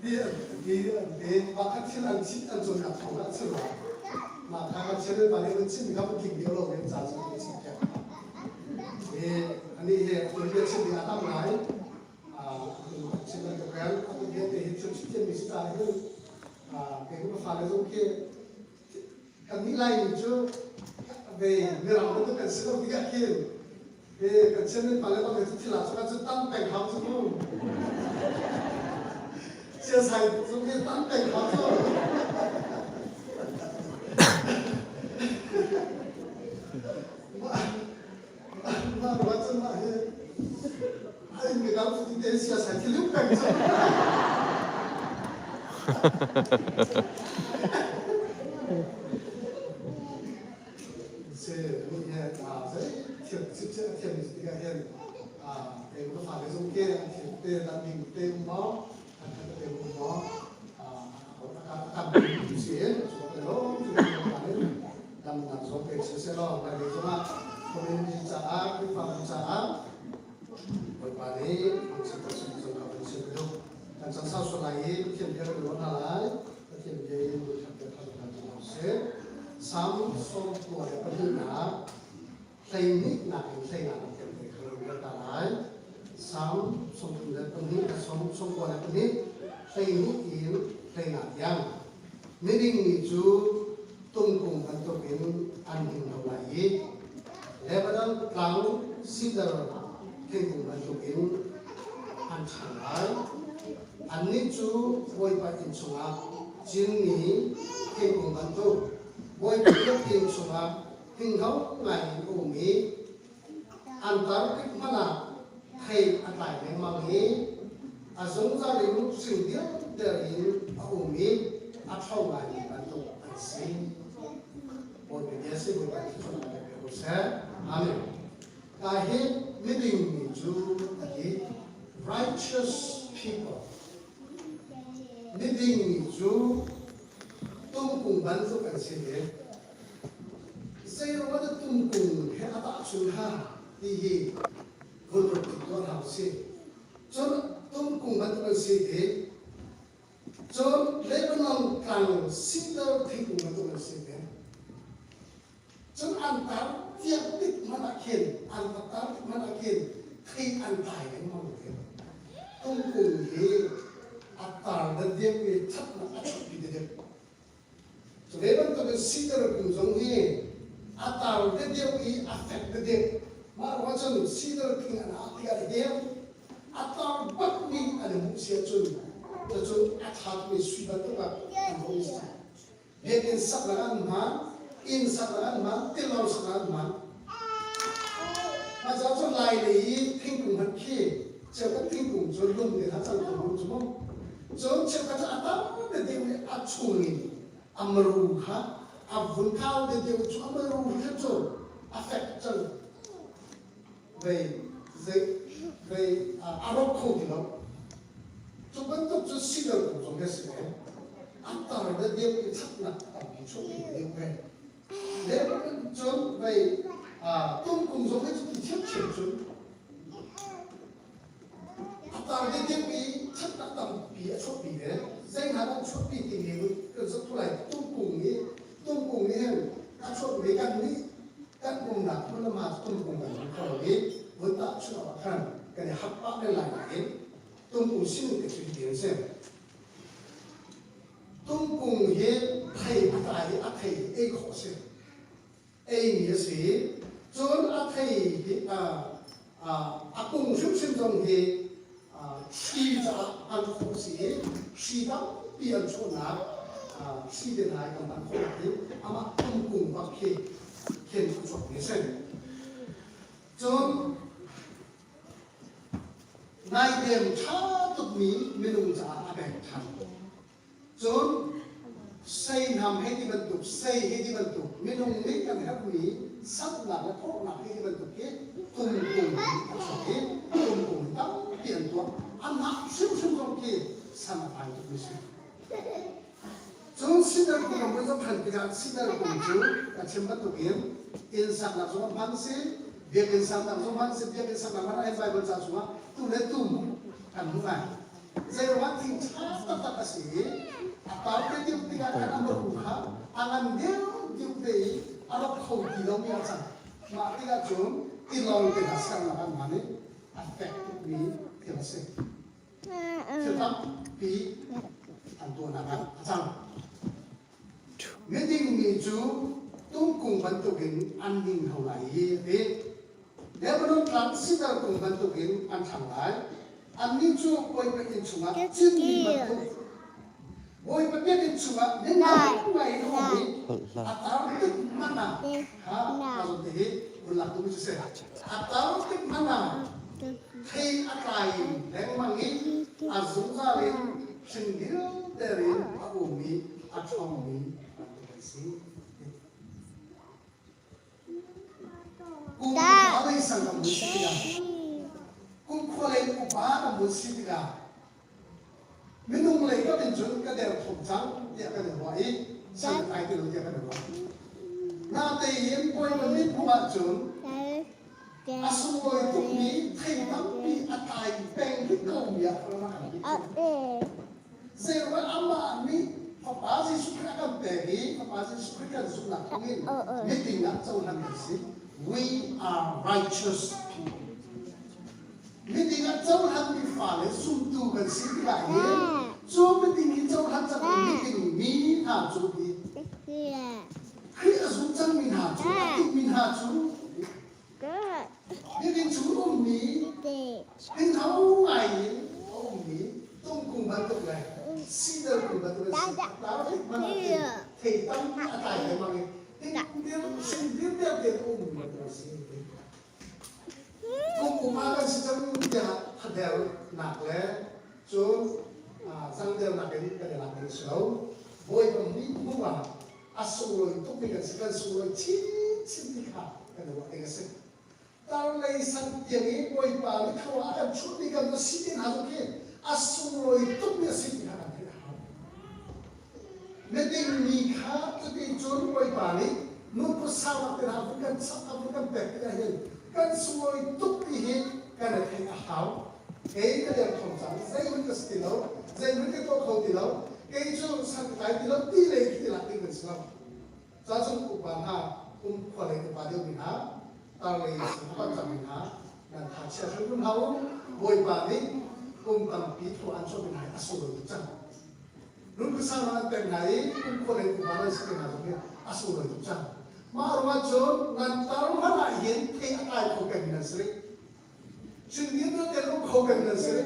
Dia makan siang cinta juga tak semua. Maka macam mana paling macam kamu tinggal orang yang jatuh di sini. anh đi hệ tôi biết xin đi ăn lại xin là cái anh biết để hiện trường trên mình sẽ tại hơn cái cũng phải là giống kia anh nghĩ lại chứ về người làm nó cần sự đầu tiên kia về cần xem nên phải là cái thứ là cho nó tăng cảnh hào chứ không chia sẻ giống như tăng cảnh hào thôi mà nói chân là anh người ta cũng đi chia sẻ cái lúc cảnh chứ thiệt cái hiện cái nó phải cái giống kia thì tên là mình tên nó tên nó làm xuyên số cái đó làm số cái sẽ lo là cái mà mình trả cái phần trả bởi vậy mình sẽ có sự dùng học sự đâu dan sau số này thiên địa của nó là thiên địa của chúng ta là sẽ sám số của cái phần nào thầy nít là thầy là cái người ta nói sám số của cái nít là số của cái nít thầy nít yếu thầy là giang nên đi chú tung cùng với tổ kiến an ninh đầu lại lẽ bắt đầu lao xin đỡ thầy cùng với tổ kiến an chẳng lại an ninh chú vui và in sung áp chính nghĩ thầy cùng với tổ vui và in sung áp hình hậu ngày của mỹ antar kích mà là thầy an lại nên mang nghĩ giống gia đình lúc sinh tiết để của mỹ áp hậu ngày bản tục anh sinh một cái giá trị của bạn cho nó được hiểu sẽ amen cái hết living chú cái righteous people living chú tung cùng bán cho cái gì đấy xây ra cái tung cùng hệ áp suy ha thì vừa được tôi học sinh cho tung cùng bán cho cái gì đấy cho Lebanon càng sinh ra thì cùng bán cho cái gì đấy cho anh ta tiết tích mà đã khiển anh ta mà đã khiển khi anh tài đến mong thế tung cùng thì anh ta đã đem về thắt là áp bị được cho nên bạn tôi sinh ra cùng giống như anh ta đã đem về affect được mà nói chung sinh ra thì anh ta đã đem anh ta bắt mình anh muốn xem chung cho chung anh ta mới suy đoán được anh muốn xem về cái sắc là anh mà in sakran man tilau sakran man mà giáo cho lại này thiên cùng hạt kia cho các thiên cùng cho luôn để hắn sang cùng chúng không cho các anh ta để điều này áp chung amaru ha avun cao để điều cho amaru hết rồi affect cho về arab không thì nó chúng vẫn tập cho sinh được của chúng ta sẽ anh ta để điều cái thắt nặng ở cái chỗ này về nếu chúng về tung cùng giống với chúng thiết triển chúng ta đi tiếp ý thất đã tầm bị chốt bị đấy danh hà đang chốt bị thì nhiều rất thu lại tung cùng ấy đã chốt bị căn cùng là nó mà tung cùng là nó có biết vẫn tạo cho nó khăn cái này hấp bát lên lại cái tung cùng xin cái chuyện tiền xem tung cùng hiện thầy thầy ấy khó xem ấy nghĩa gì chốn thầy cùng giúp sinh trong thì si ra ăn khổ gì si đau biển chỗ nào si đến hai cầm ăn khổ thì ama cùng bác khi khen cũng chọn nghĩa xem chốn nay đêm cha tục mỹ mình dùng trả bèn thằng chốn xây nằm hay đi vận tục xây hay đi vận tục mình dùng mấy cái này mỹ sắp là nó có là hay đi vận tục kia cùng đóng tiền tuột ăn hạt siêu trong kia sang phải được mình chúng xin được cùng với các phần cái xin được cùng chú là chiếm bắt tục yếm in sang là chúng mang xí việc in sang là chúng mang xí việc in sang là mang em bài bên sang chúng tu lấy tu ăn không phải giờ mà thỉnh chát tất xí apa cái điều gì cả anh muốn anh ăn điều gì để anh không thì đâu biết sao mà cái là chúng in long ke dasar na mane affect me kilase sebab pi antu na chang meeting mi chu tung kung bantukin anding haulai de Lebanon transiter kung bantukin an thanglai an ni chu poi pe in chunga chin ni bantuk boy pe pe in chunga nen na ngai no ni atar tik mana ha kalau de ulak tu se atar tik mana thei atai leng mangi azung za le singil derin abumi achong mi si kung away sang musika kung khole upa musika minung lei ka benjun ka der thom chang ya ka der wai sang ai ti lo ya ka der wai na te yen poi ma mi puwa chun asung loi tu mi thei tam pi atai peng ki ko ya ka ma ka zero amma mi Papa si sukra kan pegi, papa si sukra kan sukna kungin. Meeting na sa ulang kasi, we are righteous people. Meeting na sa ulang di fale, sumtu kan si kaya. So meeting sa ulang sa meeting min ha chu bi. Kaya asum chang min ha chu, atik min ha chu. Meeting chu mi, hin hao ngai mi, tung kung bantuk lai. Sida kung bantuk lai. Tarik mana thầy tâm tại cái mà cái sinh viên đẹp đẹp ôm mà nó sinh cũng mà cái sự trong nhà thật đẹp nặng lẽ cho sang đẹp nặng cái làm cái xấu vui bằng đi mua vào asu rồi tốt cái sự cái su rồi chín chín đi cả cái đó cái sự tao lấy sang tiền ấy vui vào cái thua cái chút đi cái nó xin tiền hàng kia asu rồi tốt cái xin tiền hàng meeting ni kha to be chon koi pani nu ko sawa te ha bukan sa bukan pek ka hin kan suoi tuk ti hin kan thai a hau ke ka der thom sang sai mun ka stilo sai mun ka to khau ti lo ke chu sang kai ti lo ti le ti la ti kan sa sa chung ku ban ha ko le ka pa de min ha ta le sa pa cha min ha na tha cha chu kun hau boi pa ni tam pi thu an so min ha asu lo chang Nung kesana tenai, kumpulin kumaran sekitar itu asal itu cang. Marwajun nantaru mana yen te akai kokan nasri. Sendiri tu terus kokan nasri.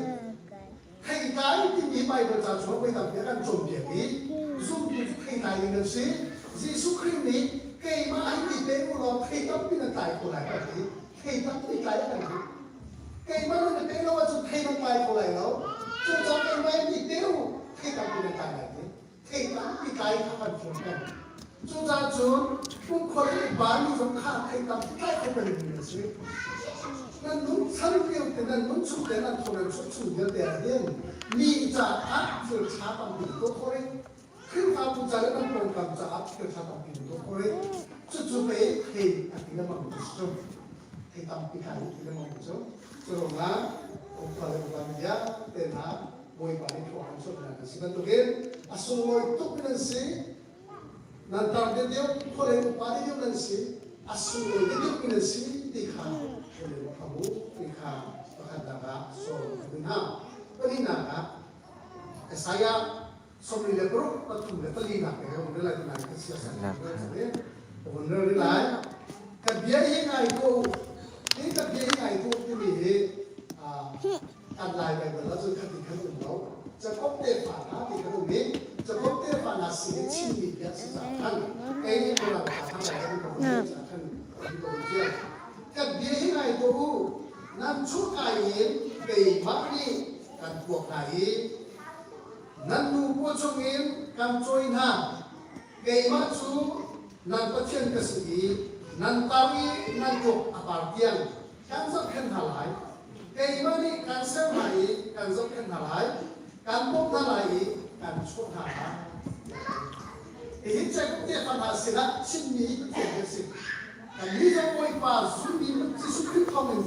Hei tai ti mai berjalan cuma kita biarkan jombiak ni. Zoom tu hei tai nasri. Yesus Kristus ni kei mai ti beru lo hei tapi nak tai kolai kaki. Hei tapi tai kan. Kei mana ni beru wajib hei nak tai kolai lo. Jadi kei mai ti beru Hei tapi nak tanya ni, hei tapi kai kapan filmkan. Sudah jun, pun kolej bani jomkar hei tapi kai kapan filmkan sih. Dan nun saripil dan nun sudah dan kolej sudah terjadi. Ni jahat filsafat itu kolej. Kita punya dan program jahat filsafat itu kolej. Sejubai hei tidak mampu. Hei tapi kai tidak mampu. Serona, kolej bani dia tenang. Boy balik ko ang so na siban to gen asumoy to pinansi nantar de dio kole ko pari dio nansi asumoy de dio pinansi dikha kole ko kamu dikha pakadaga so bina palina ka saya somni le pro patum le palina ke on le na ka siya sa on le la ka biya hi ngai ko ni ka biya hi ngai ko ni he ăn lại về là rồi khăn thì khăn được đâu,จะพบเด็กฝ่าน้าที่กระดูกนี้จะพบเด็กฝ่าน้าสิ่งที่มีเพียงสิ่งสำคัญไอ้นี่เราทำอะไรกันก็ไม่สำคัญที่ตัวเดียวกับเบี้ยที่ไหนตัวนั่นชุดไก่เองเกย์มักนี่กันพวกไหนนั่นดูพวกชงเองกันจอยน้ำเกย์มักชูนั่นประเทศกษัตริย์นั่นตาวีนั่นจบอปาร์เตียนกันสักแค่เท่าไหร่Kei mani kan semai kan zokkan halai kan pok halai kan chok halai. Ini cakap dia fantasina cini terjadi. Kan ni jauh boy pa zumi Yesus Kristus kamen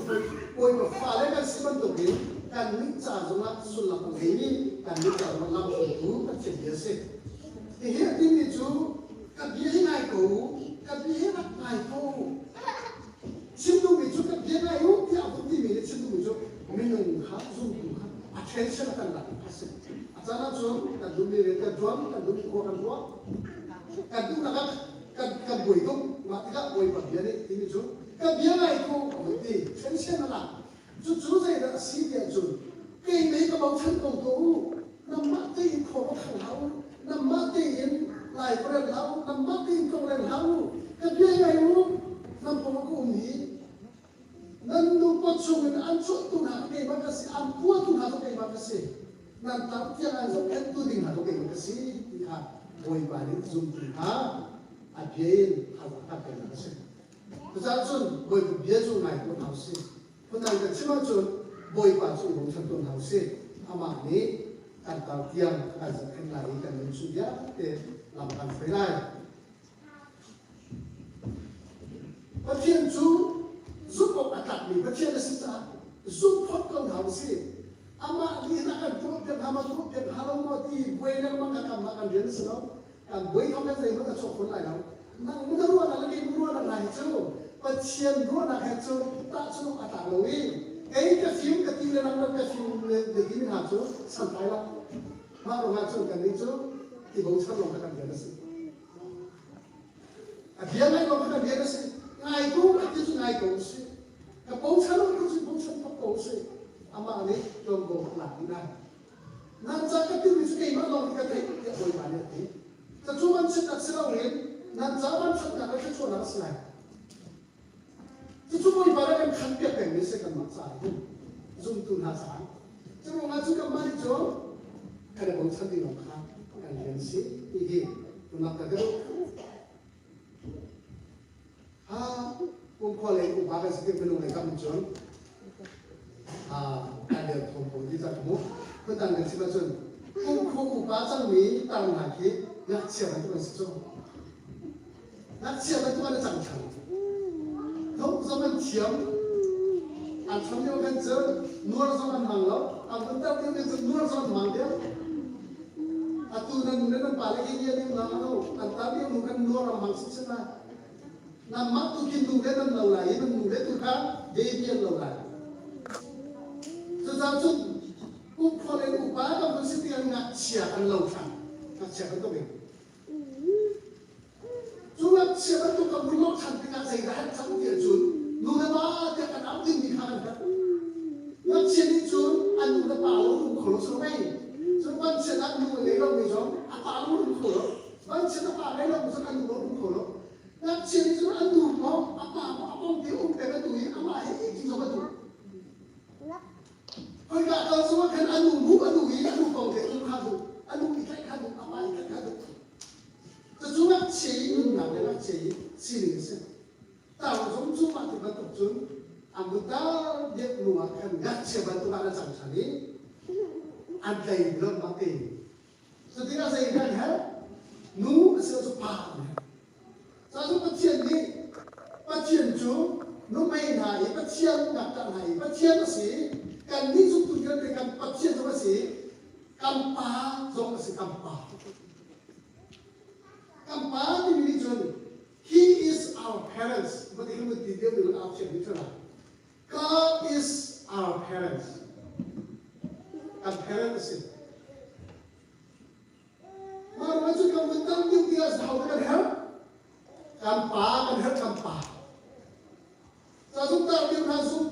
boy pa fale kan siman tu ni kan ni cakap sulam ini kan ni cakap lam itu terjadi. Ini ini tu kabilah naik ko kabilah naik ko. Sindu itu kabilah 비행 아이고 그 아픈 팀이 친구 뭐죠? 고민은 가 좀 attention akan lah kasih. Asana 좀 kadumi reka juam kadumi ko kan juam. Kadu nak kad boy itu maka boy bagian ini 좀. Kabiang aiko mesti attention lah. Justru saya dah siap 좀. Kay may kabaw chan kong to. Namati ko kan hau. Namati lai pren hau. Namati ko ren hau. Kabiang aiko nampong ko umi. Nandu patungan ansut tu nak kay makasi, ampuat tu nak kay makasi. Nanti tiang ansut entu ding nak kay makasi. Iha boy balik zoom tu ha, ajain hal kay makasi. Kesansun boy biasa naik tu hausi. Penang kecimasun boy pasu bongsan tu hausi. Amak ni kata tiang azak kenali kan mensudia lampahan pelai. Pasien tu giúp một đặc biệt bất chiến là sinh ra giúp thoát công hảo sĩ ama đi ra cái thuốc việc hàm thuốc việc hàm nó thì quay lên mang cái cảm giác biến sự đó cảm quay không cái gì nó là chọc cuốn lại đâu năng muốn luôn là cái muốn là này chứ bất chiến luôn là hết chứ ta chứ nó cả lối cái phim cái tin là năng cái phim để cái mình học chứ sản thái lắm mà rồi học chứ cái này chứ thì bố chân lòng cái cảm giác là gì biếng này nó cái biếng là gì ngày cũng là cái ngày cũng gì cái bóng chân nó cũng bóng chân nó cũng gì ama này trong bộ làm như này nam gia cái tin mình cái mà lòng cái thấy cái hồi mà này thì cái chú anh sẽ đặt sẽ làm gì nam gia anh sẽ đặt cái chỗ nào sẽ làm cái chú mình bảo cái khăn cái bèn này sẽ cần mặc sao dùng tu na sáng cho nên là chú cầm máy chỗ cái này bóng chân thì nó khác cái này gì thì tu na cái cũng có lẽ cũng bà cái sự kiện bên ngoài các mình chọn cái điều thông thường đi ra cũng có tăng cái sự kiện cũng không bà trong mỹ tăng là cái ngắt chia là cái sự ngắt chia là cái chẳng chẳng không do mình chiếm trong nhiều cái chữ nuôi do mình mang lắm vẫn tạo điều cái chữ nuôi do mình mang đấy tu nên bà lấy cái gì nhưng mà đâu tạo điều mình cần nuôi làm mang sức là nam mắt tu kim tu đến năm lâu lại năm mùng đến tu khác để biên lâu lại cho chút cũng có đến cũng bá các vấn sĩ tiền ngặt chè ăn lâu thẳng ngặt chè cái mình chúng ngặt chè cái tu cầm lâu thẳng thì ngặt dày ra trong tiền chuồn nụ nó ba cái áo tin bị khăn hết ngặt chè đi chuồn ăn nụ nó bảo nó khổ số này chúng quan chè ăn nụ lấy đâu mình giống bảo nó khổ quan chè nó bảo lấy đâu mình ăn nụ nó khổ Nak ciri tu anu mau apa dia umpe tu ini apa ini kita tu. Kalau tak semua kan anu ini anu kau dia anu ikat kadu apa ikat kadu. Sejumlah ciri nak adalah ciri sini sih. Tahu cuma tu betul tu. Anggota dia keluarkan nak siapa tu ada sama ni. Ada yang belum mati. Setelah saya ingat nu sesuatu sao giúp bắt chiên chú nó may này bắt chiên ngặt tận này bắt chiên nó xí cần đi giúp tụi nó để cần bắt chiên cho nó xí cầm pá giống là xí cầm pá thì mình đi chun he is our parents mà thì mình tìm được là option như thế nào God is our parents and parents is mà nói chung cầm mình tăng tiêu kia sao nó cần help Kampa kan her kampa. Sa chúng ta biết là zoom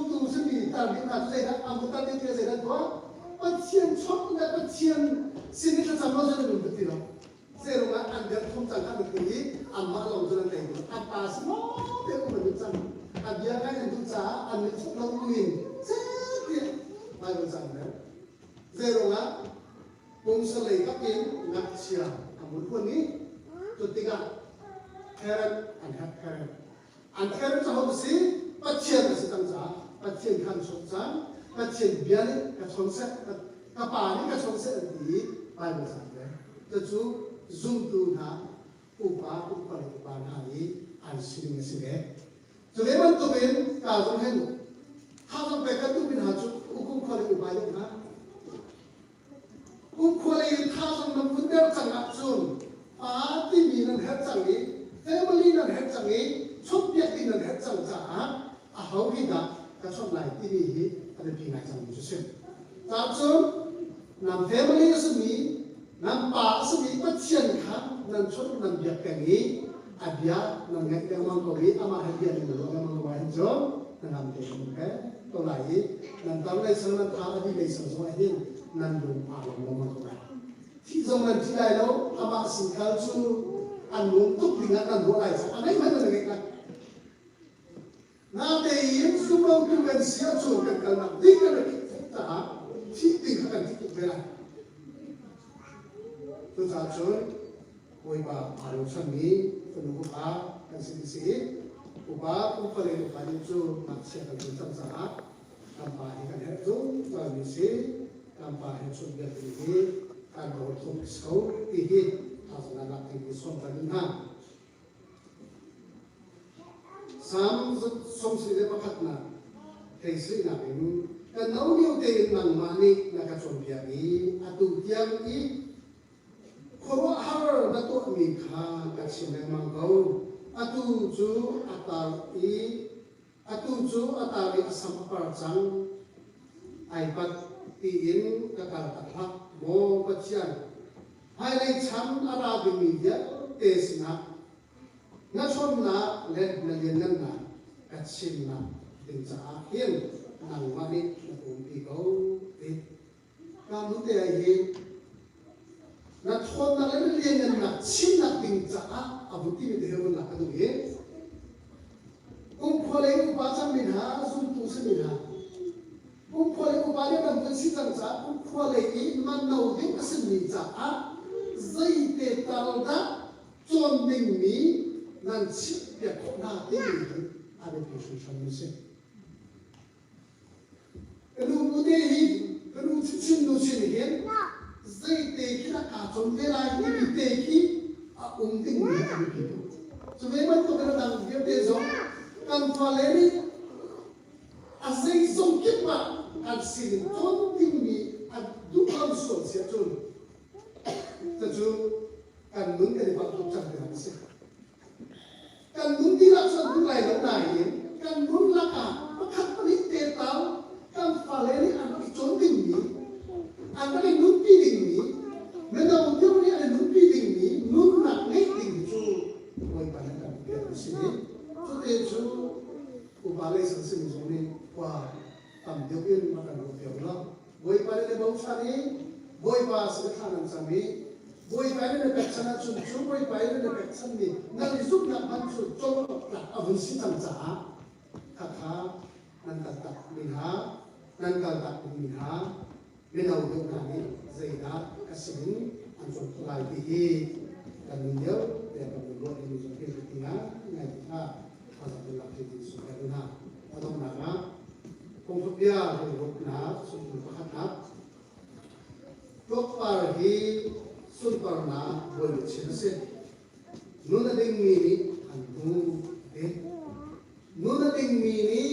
tu sinh đi ta biết là thế đó, anh ta biết thế đó đó. Bắt chiên chốt là bắt chiên xin cái sản phẩm cho mình được không? Thế rồi mà anh biết không chẳng hạn được gì, anh mà lòng cho nên này, anh ta small thế cũng phải được chẳng. Anh biết cái này chúng ta anh biết không lâu mình, thế thì mai còn chẳng nữa. Thế rồi mà cũng sẽ lấy các cái ngặt chia, anh muốn quân ní, tôi tính parent and have parent. And parent how to see, but change the system za, but change kan soksan, but change biani ka songset, ka pani ka songset di Bible sa de. Taju zoom tu na upa na ni an sing sige. So leban to ben ka zong hen. Ha zong pe ka tu bin ha chu ukum khali upa ni na. Khali ha zong nam kun der chang a chun. Pa ti mi nan het chang ni family nan het chang ni chop yak tin nan het chang cha hau hi da ka chon lai ti hi ade pi ngai chang chu sim ta chon nam family asmi nam pa asmi pa chian kha nam chon nam bia ka ni abia nam ngai ka mang ko ri ama ha bia ni lo mang ko han jo nam te mu ka to lai nam tam lai sang nam tha adi lai sang so ai nam lu pa lo mang koที่ตรงนั้นที่ได้แล้วอามาสินค้าชูอันนุ่มทุกสิ่งอันหัวไหล่อันไหนมันอะไรกันน่าเดียนสุโรคือเป็นเสียชูกันกันนะดิ้งกันเลยแต่ที่ดิ้งกันที่ตุกเวลาตัวจ่าชนโวยบาอารมณ์ชั้นนี้คนอุปากันสิ่งสิ่งอุปาอุปเลอุปาดิจูนักเสียกันจนตั้งสาคำปาที่กันเหตุตอนนี้สิคำปาเหตุสุดเด็ดที่การบริโภคเขาที่ทัศนคติที่ส่งไปนั่นสามสมศิลปะขัดนะเทศินะเป็นกันน้องเดียวเดินนั่งมานี่นักชมพิธีอตุยังอีขวาฮาร์นัตัวมีค่ากับสิ่งแวดล้อมเขาอตุจูอัตตาอีอตุจูอัตตาอีสัมปะจังไอปัตตีอินกับการตัดหักโมปัจจัยให้ในชั้นอาราบิมีเดียเตสนะนักชมนะเล่นนักเรียนนั่นนะกัดชิมนะถึงจะเห็นนั่งมานี่นักบุญที่เขาติดการรู้แต่เห็นนักชมนะเล่นเรียนนั่นนะชิมนะถึงจะอาบุตรีไม่ได้เห็นนักดูเห็นกุมพอเลยอุปาจามินาสุนทุสมินากุมพอเลยอุปาเนี่ยมันเป็นสิ่งต่างๆกุมพอเลยมันเอาเด็กสิ่งนี้จะใจเตตาลดาจนดิ่งมีนั่นชิบเปียกหน้าที่มีอะไรเป็นสิ่งสำคัญรู้บุตรฮีรู้ชินรู้ชินเห็นใจเตคิดอาจจะเวลาที่มีเตคิดิ่งมีอะไรเป็นส่วนเมื่อตัวเราดังเดียวเดียวกันฟ้าเลนี่อาศัยส่งคิดว่าอันสิ่งจนดิ่งมีอันดูความสดเสียจนแต่จู่การนุ่งกันในบ้านทุกจังเลยนะสิการนุ่งที่รักษาดูแลเราได้การนุ่งลักษณะประคับประดิษฐ์เตต้าการฟ้าเลนี่อันที่จนดิ่งมีอันที่นุ่งปีดิ่งมีเมื่อเราเที่ยวนี้อันนุ่งปีดิ่งมีนุ่งหนักไม่ดิ่งจู่ไว้ปานนั้นเกิดสิ่งนี้จู่เตจู่อุบาลีสังสิมจงนี้ว่าตามเดียวกันมากันรู้เดียวแล้วไว้ปานนั้นบ่าวชาลีไว้ปานสิ่งข้านั้นสามีบอยไปในแบบฉะนั้นชุบอยไปในแบบฉะนี้นั่นที่สุดนับพันชุดโจมหลักอวิสิตังจ้าข้าข้านั่นตัดตัดมีหานั่นการตัดมีหาไม่เอาเรื่องนี้ใจดากสิงอันสุดลายที่กันเดียวแต่กันรวดที่มีสุดที่ที่งานไงถ้าภาษาเป็นหลักที่สุดแค่นั้นเราต้องหนักคงทุกอย่างเป็นรูปหนาสุดขัดนักทุกฝ่ายที่สุนทรนาบริเชนเซนุนดิ่งมีนี่อันนู้เอ๊ะนุนดิ่งมีนี่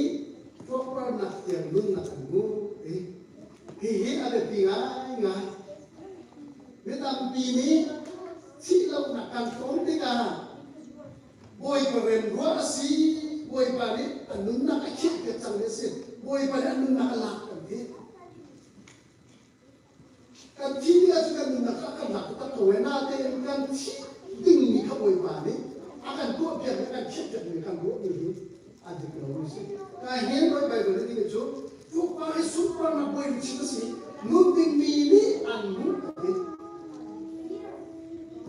ทุกฝ่ายนักเตียงนุนนักอันนู้เอ๊ะที่อะไรปีง่ายง่ายเมื่อตามปีนี้ที่เราหนักการต้นที่กันบอยประเด็นรัวสีบอยไปนี่อันนู้นนักคิดกันจังเลยสิบอยไปอันนู้นนักหลักกันที่การที่นี่อาจจะกันนักกันหนักตั้งตัวน่าเต้นการที่ดิ่งมีขบวนมานี่อาการตัวเพียงการคิดจะมีการรู้อยู่อาจจะเกิดอะไรสิการเห็นไว้ไปบริที่จุดพวกไปสุดปานบอยวิชิตสินุ่งดิ่งมีนี่อันนู้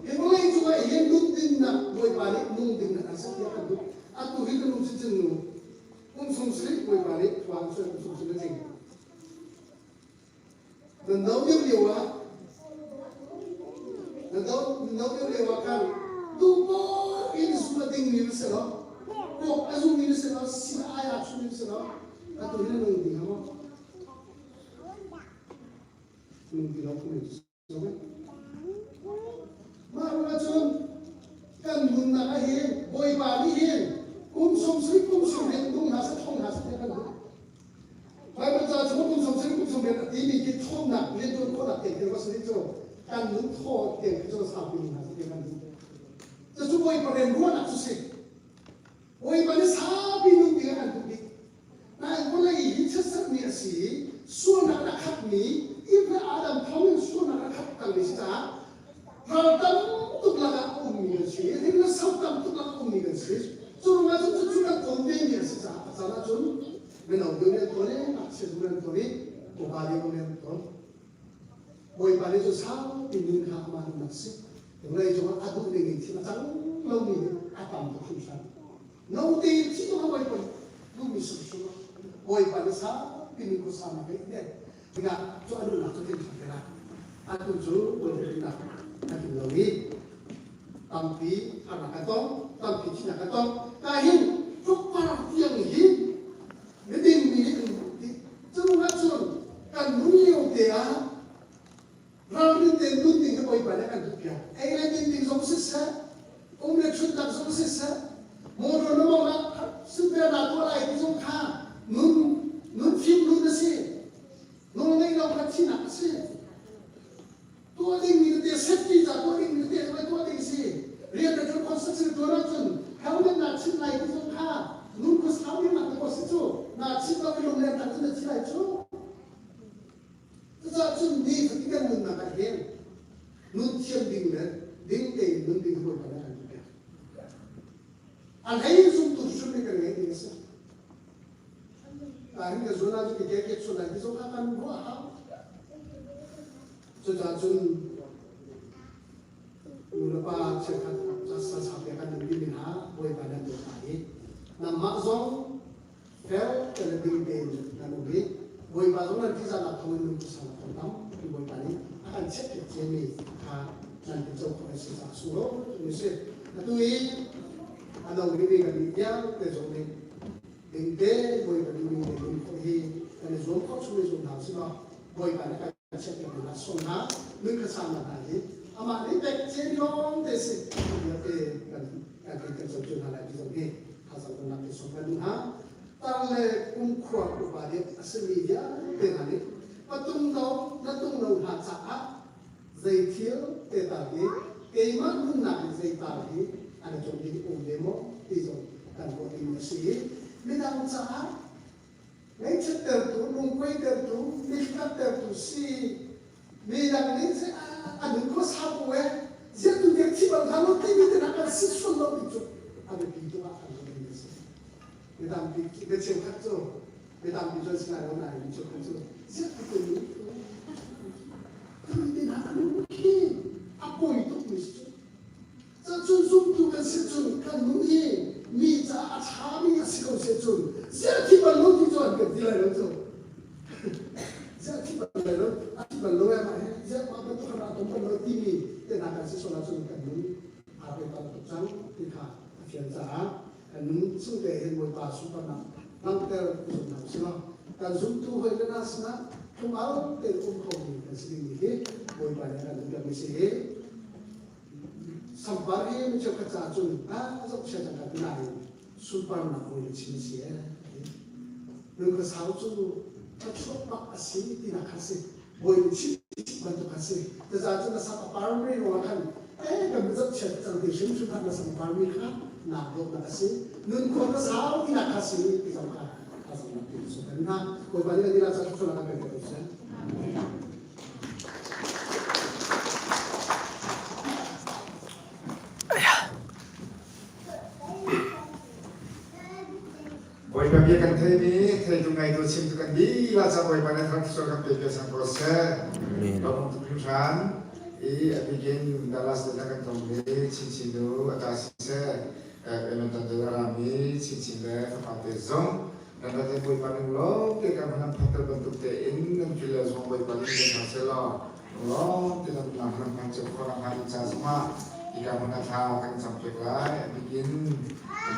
เห็นอะไรจุดเห็นนุ่งดิ่งนักบอยไปนี่นุ่งดิ่งนักสักอย่างดูอัตุหินนุ่งจิตนุ่งสมศรีบอยไปนี่วางส่วนสมศรีจริงdan tahu dia lewa kan tuh ini semua tinggi besar kok asum ini besar si ayat asum ini besar atau ini nanti apa nanti apa ini siapa malu macam kan guna kahir boy bali hin sum tung nasi kan Phải bây giờ chúng tôi sống sinh cũng sống biết tí mình cái thôn nặng liên tục có đặt tiền thì có sự đi chỗ căn những thô tiền cho sao mình là cái căn cho chúng tôi có đền rúa nặng chút xíu ôi mà nó sao bị nung tiền ăn cũng đi Nah, kalau ini sesak ni asi, suara nak kat ni, ibu Adam thoming suara nak kat kali sah. Raltam tu laga ummi asi, ini sabtam tu laga ummi asi. So macam tu juga konten ni asi sah. Asal tu, mana orang tu ni, asyik orang tu ni, ubahnya orang tu. Boy balik tu sah, ini nak mana nasi. Orang itu ada dengan si macam lau ni, apa tu susah. Nanti si tu boy pun, bumi susah. Boy balik sah, ini ko sama kayak ni. Tengah tu ada nak tu kita kena. Aku tu boleh nak lau ni. Tampi anak katong, tampi cina katong. Kahin, tu parah tiang ni. Jadi ni, tu macam kan dunia dia. Rawi tentu tinggal boy balik kan tu dia. Lagi tinggal sisa, umur cukup sisa. Moro nama nak sudah nak buat lagi tu kan. Nun film nun nasi, nun lagi nak kacau nak nasi. Tua ini dia safety tak, tua ini dia tua ini si. Dia ada konstruksi tua racun. Kalau nak cip lagi tu kan, nun kos kau ni nak kos itu, nak cip lagi nun lagi tak cip lagi tu. Tetapi ni ketika nun nak kahir, nun cium ding nun boleh pada kan. Alhaji sumber ni kerana ini sah. Hari ke zona tu kita zona kita akan buat. Sejauh lupa cakap sampai kan lebih minha boleh pada tu tadi. Nama zong fail terlebih dan lebih boleh pada nanti sana kau ini bersama tentang boleh pada akan cek jemi nanti jauh kerja suruh mesti. Itu ada lebih kan dia terjadi. Dengte boy pada ini dengan koi, dan zon kau sudah zon hasil lah. Boy pada kan cek yang mana sona, mereka sama tadi. Ama ni back cenderung desi, kan kita sesuatu hal lagi jadi hasil nak disokkan ha. Tarle kumkuat ubadi asal media dengan ni. Patung nau haca, zaitil tetapi, keiman pun nak zaitari, ada jadi demo itu kan buat ini sih. Bidang cahaya, naik tertu, nungguin tertu, nikmat tertu si bidang ini se ada kos hapue, jadi dia cipal kalau tiba tiba akan sesuatu itu ada pintu akan begini sih. Bidang becek kacau, bidang itu sekarang orang becek kacau, jadi itu tidak akan mungkin apa itu mesti. Sejujurnya tu kan sejujurnya kan mungkin. Mija kami asal sejun, siapa balon itu kan tidak ada. Siapa balon yang mana? Siapa apa tu kan atau balon ini, tenaga sesuatu kan ini, apa yang terjang, tiga, akhirnya, anu sudah yang boleh pasuk kan, nanti terus nasional, dan juntu boleh nasional, kemarin terungkap kan sedikit, boleh banyak kan juga mesti. Sampari macam kata cun, sok saya cakap lain, super nak boleh cincin. Mereka sahut tu, tak pak asing tidak kasih, boleh cincin bantu kasih. Tetapi tu nasa parmi orang kan, kami tu cakap tentang cincin tu nasa parmi kan, nak dok nak kasih. Nun kau nasa sahut tidak kasih, kita makan. Asal nak itu, karena boleh banyak tidak satu tu nak kerja tu. Boy babi kan tadi tungai itu sim tu kan di laca boy pada transfer kan PP sang proses. Kalau untuk perusahaan, bikin dalas tentang tombe cincin tu atas se, elemen rami cincin le kapal zong. Dan nanti boy pada lo, kita mana terbentuk tein dan kila zong boy pada kita hasil lo, kita pernah macam orang hari casma, jika mana tahu kan sampai lah, bikin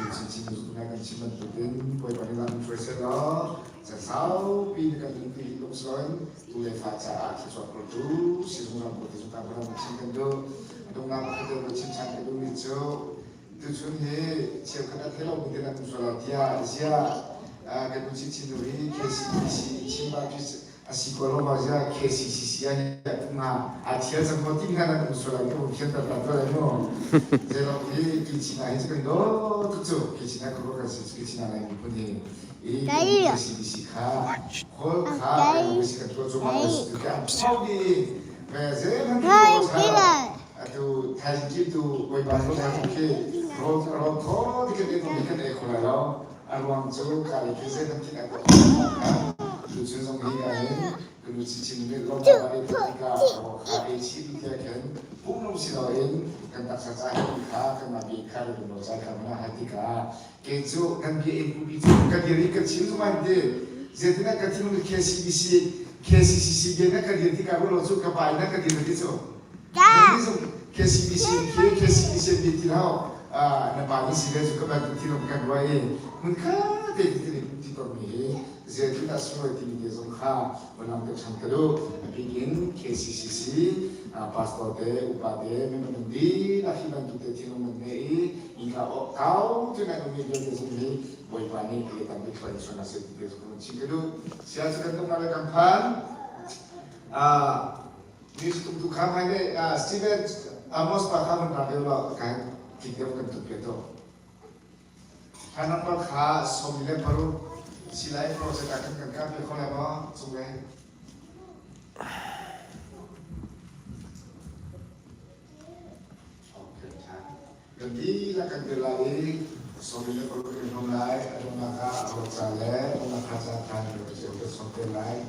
cincin itu gunakan cincin tutin, boleh pada dalam proses lo, sesau, pilih kan pilih hidup selain, tulis baca sesuatu itu, sesuatu putih suka berapa cincin itu, dong nama kita bercincin itu itu cuma siapa kata telau kita nak musola dia, dia, kita cincin itu ini kesi cincin bagi psikolog aja KCCC nya kuma atia seperti mana musuh lagi mungkin tertentu lagi jadi di Cina itu kan tuh di Cina kalau kasih di Cina lagi punya ini KCCC kah kol kah bisa kita cuma juga mau di saya nanti atau haji itu boy bantu nanti kalau dikit ekonomi ruang jauh kali kita nanti ada lucu somainya lucu cincin lo dari ketika hari sih dia kan umum sih lain kan tak saja kita kan nabi kar itu saya karena hati ka keju kan dia ibu itu kan diri kecil cuma dia jadi nak kecil itu KCCC dia nak dia di karo lo suka paina kan dia itu KCCC di tirau nampaknya sih dia suka bantu tirau kan doain mungkin dia di permi jadi kita semua di media sosial menambah sangkalo bikin KCCC pastor de upade memenuhi lagi bantu tirau mengenai hingga kau tu nak media sosial boleh panik kita ambil tradisional seperti itu sangkalo siapa sekarang kembali kampan ini untuk kampanye Steven Amos pakar mengambil kan kita bukan untuk itu karena mereka somile baru silai proses akan kerja kalau apa sungai oke jadi akan berlari somile baru mulai ada maka awal sale maka akan berjalan sampai lain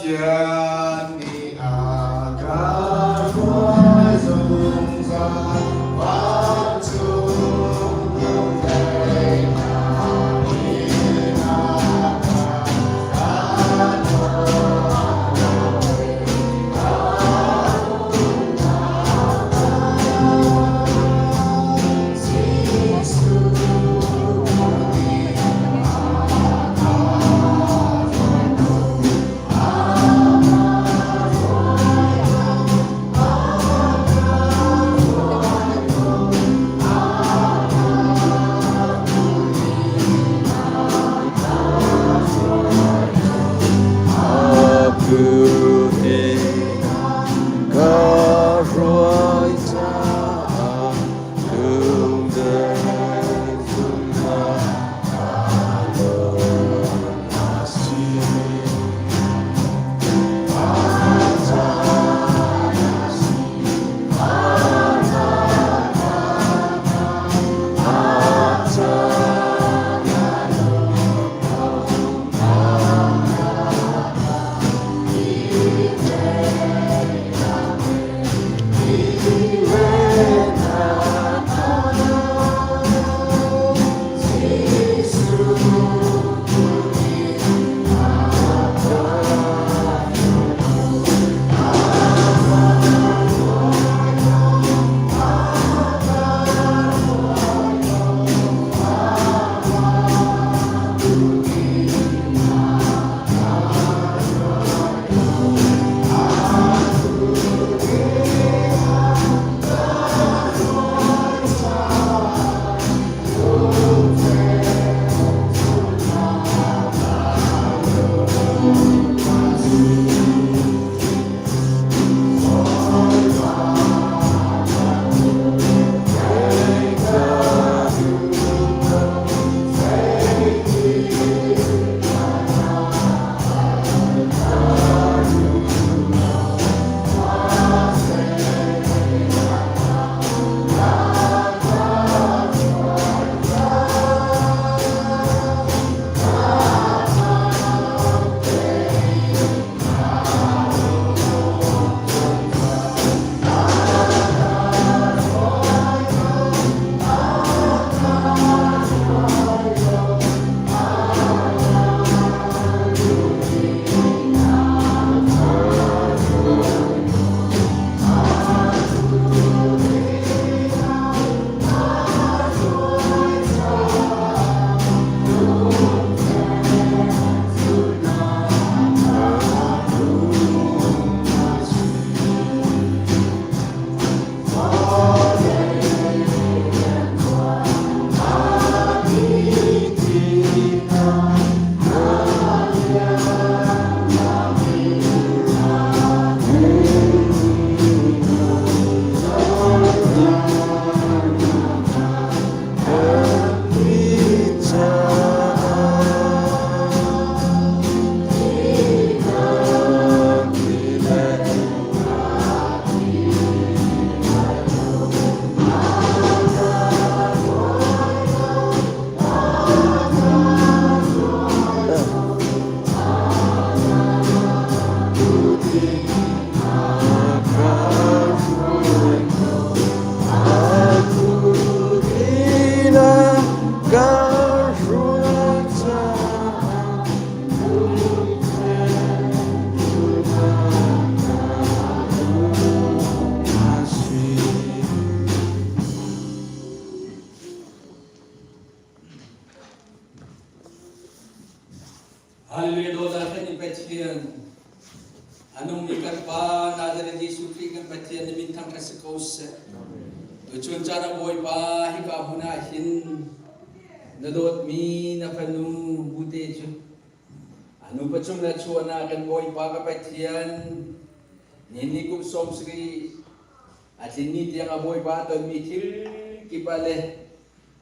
Patian ni agar zungzan wajung yungkai Mama. Haleluya doa kan impetian. Anong ikan pa nadari Yesus ikan patian ni bintang kasikaus. Tujuan cara boy pa hikabunahin. Nadot mi na panu butejo. Anu pacung na chuana kan boy pa kapatian. Nini kum somsri. At ini tiang aboy pa to mitil kipale.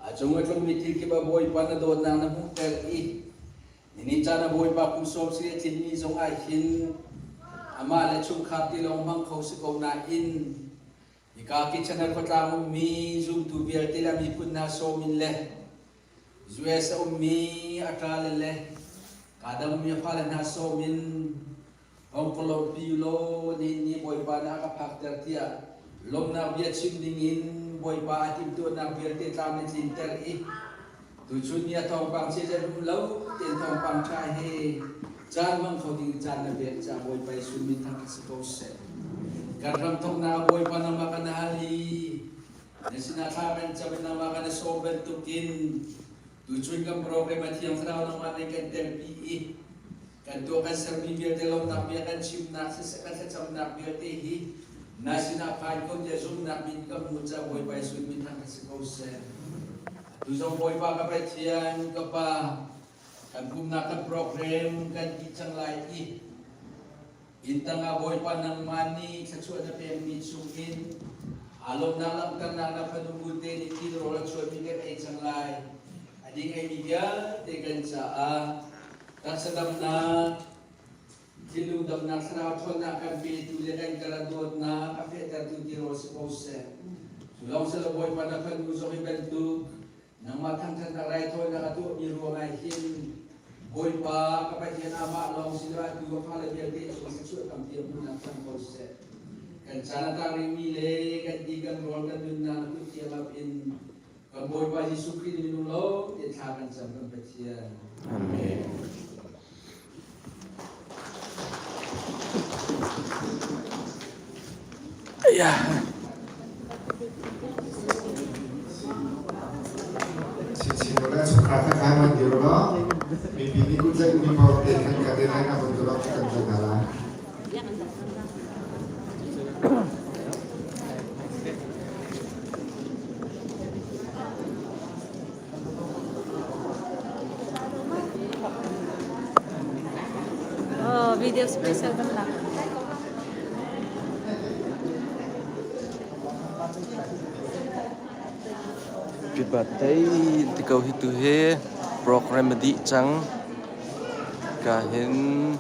Acung acung mitil kipaboy pa na doon na nabuter i. Nini cana boy pa kum somsri at ini zong ahin. Ama le chung khap ti long mang khau se ko na in. Ikaki channel ko tamo mi zoom to biar tila mi pun na so min le. Zuya sa mi akala le. Kadang mi pala na so min. Ong kolor pilo ni boy pa na kapak tertia. Lom na biar sim dingin boy pa atim tu na biar te tam ni tinter i. Tujuan niya tong pang si jen lau ten tong pang chai he. Jan mang khau ding jan na biar cha boy pa sumin thang kasiko se. Kadang tong na boy pa na makanali. Nasinakakan sa na makana sober tukin. Tujuan kang program at yang saraw ng mga nagkantel PE. Kanto kan serbi biar telong nak biar kan sim nak sesekan secam nak biar tehi. Nasinakan ko dia zoom nak bin ka mucha boy pa sumin thang kasiko se. Tuzong boy pa kapatian kapa kan kumnakan program kan kicang lai intang aboy pa ng mani sa suwa na piyang mitsungin alom na lang kan na panungutin ni Kiro at suwa bigat ay isang lai ading ay bigat tegan sa taksadam na kiludam na sarapon na kan pinitulikan karadot na kapita tu Kiro sa pose sulang sa laboy pa na panusok ibentuk nang matangkan na raito na katu ni ruang ahin boy pa kapatian ama long sila dua kali dia dia sesuatu kam dia punya proses kan cara kami milih kan tiga rol kan dunia itu dia lapin kan boy pa Yesus Kristus minulo dia akan sampai kapatian amin ya Simula suprata kaman di rumah, mimpi ku jadi mimpi dengan kadang apa tu lah kita segala. Oh, video spesial tentang. Pibatai tikau hitu he program di chang kahin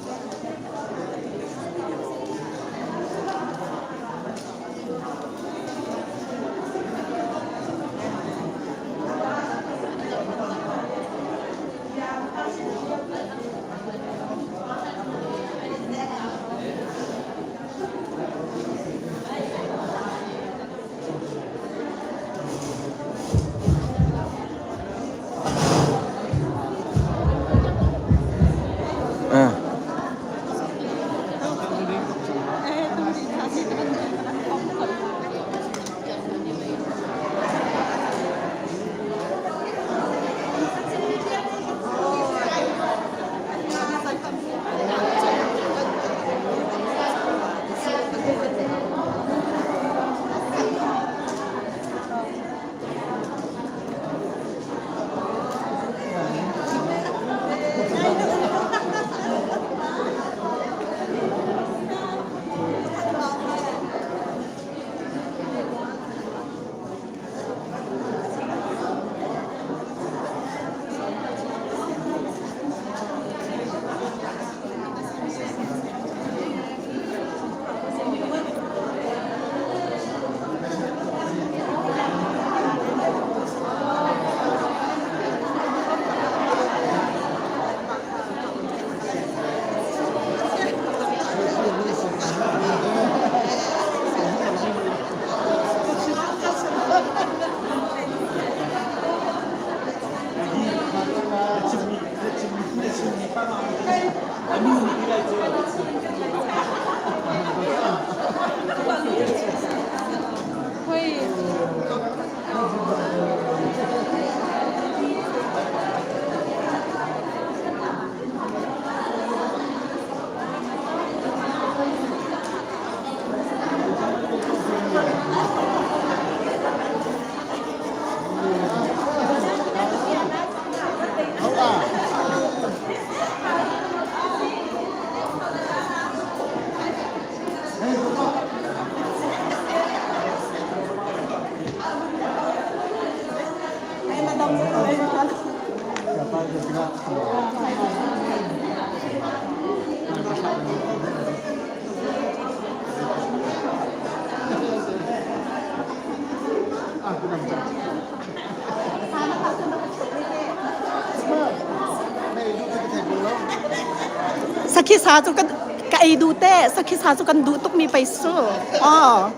Sakisa tu kan kai du te, sakisa tu kan du tuk mi paisu. Oh.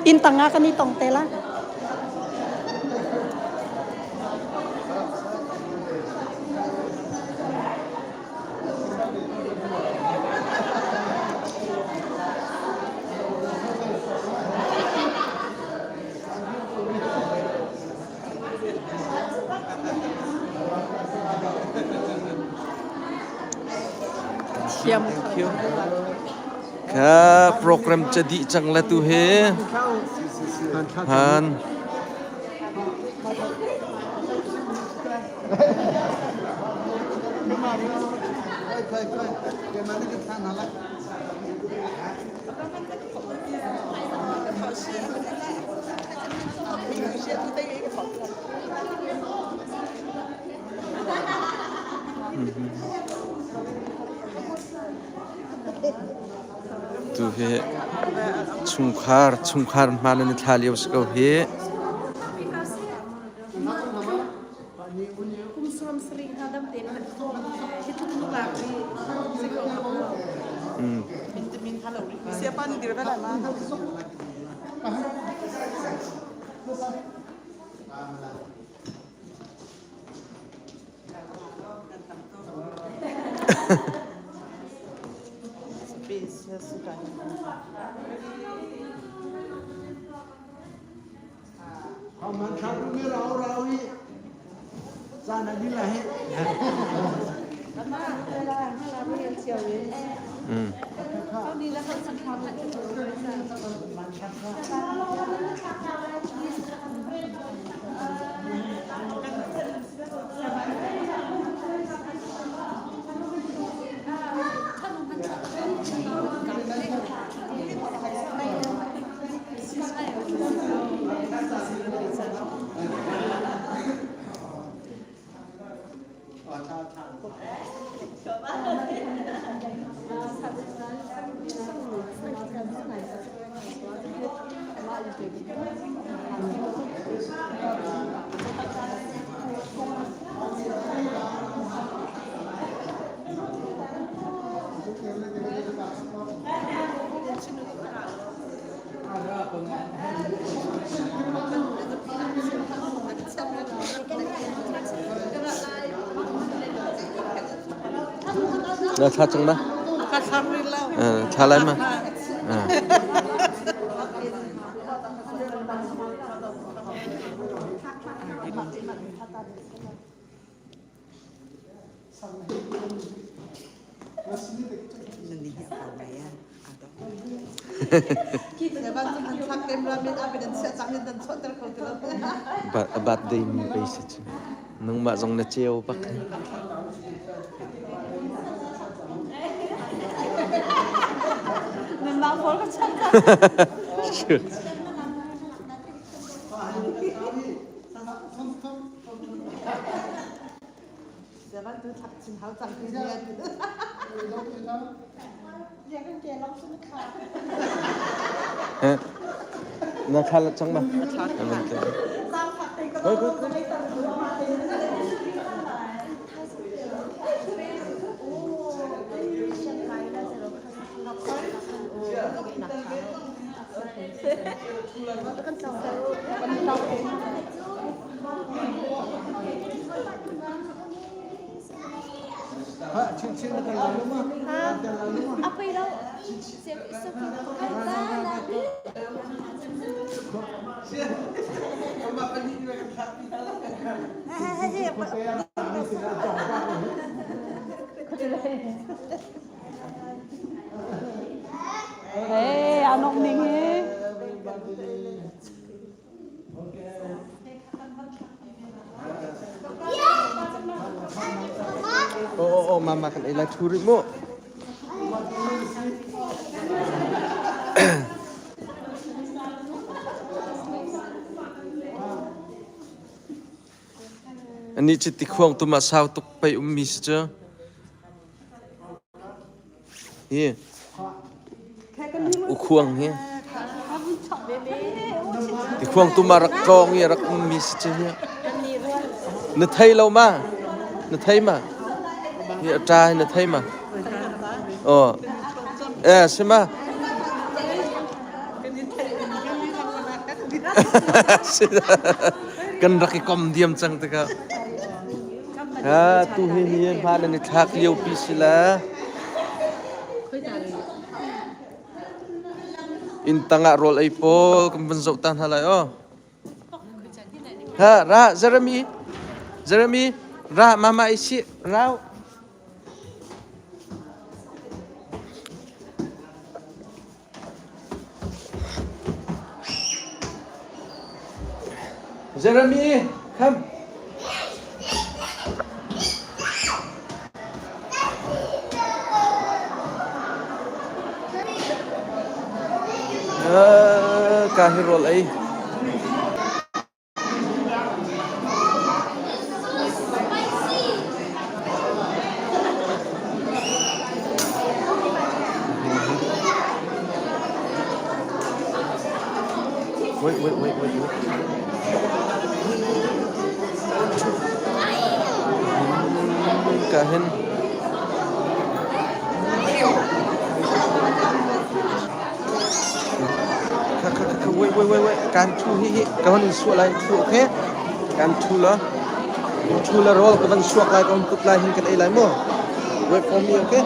Intanga kan itong tela. Thank you. Ka program jadi chang la tu he. Han. Tu he chungkhar mana ni thali usko he Siapa ni dia dah mana? Aman satu ni rau ni, sana ni lah. Dah cacing mah? Thalai mah? Bat day mi basic. Nung ma zong na treo bak. Memang folk cakap. Sure. Siapa tu tak cinta tak dia. Dia kan dia langsung kat. Na thala chang ma. Apa itu? Hey, anong ningi? Oh, mama kan ilai turi mo. Ani chiti khuang tu ma sao tuk pai ummis cha. Ye. U khuang he. Ti khuang tu ma rak kong ye rak ummis cha he. nó thấy lâu mà nó thấy mà nghĩa trai nó thấy mà xem mà cần ra cái com diam chăng thế cả tu hiền pha nên thạc liêu pi sila in tanga roll ai po kumban zau tan halai ra Jeremy ra mama isi rau Jeremy come kahir roll ai wait kahin wait can thu hi kawan su lai thu ke can thu la roll kawan suak lai kon put lai hin kan ai lai mo wait for me okay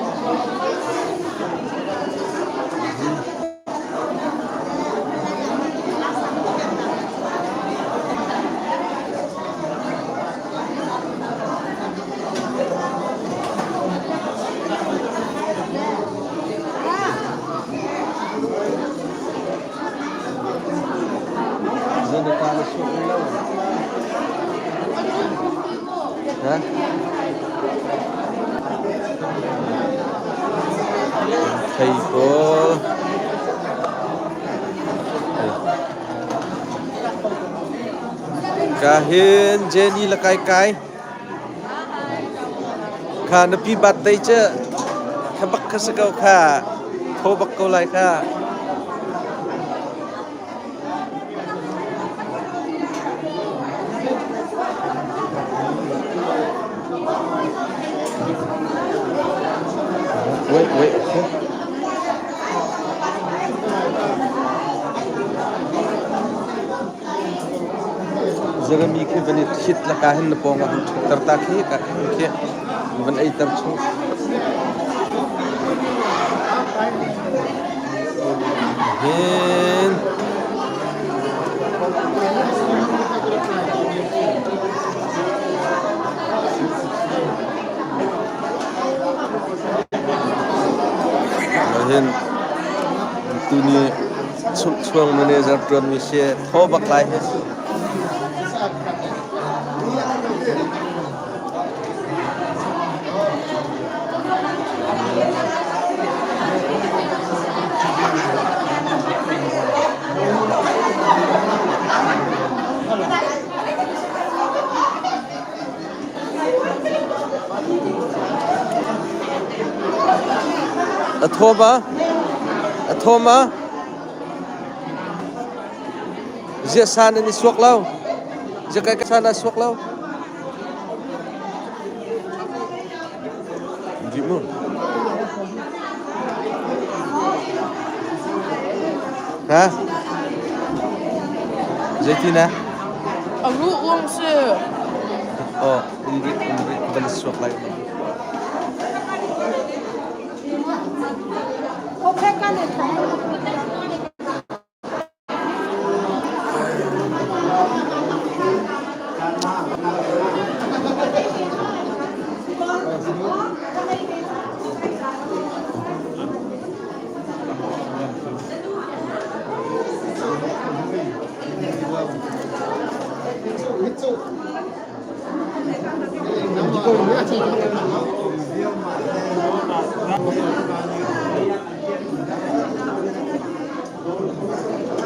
thầy cô kahin Jenny là cái kha nó pi bát đây chứ kha bắc kha sakau kha thô bắc câu lại kha wait okay. Jeremy ke bani khit la kahin na ponga tarta khi ka ke ban ai tar chu hen hen tu ni chuang manager tron mi se tho bak lai he Athoma Zia sana ni suak lau Zia kai sana suak lau Gimana hả Zaitina Aru uang se Indri balik suak lagi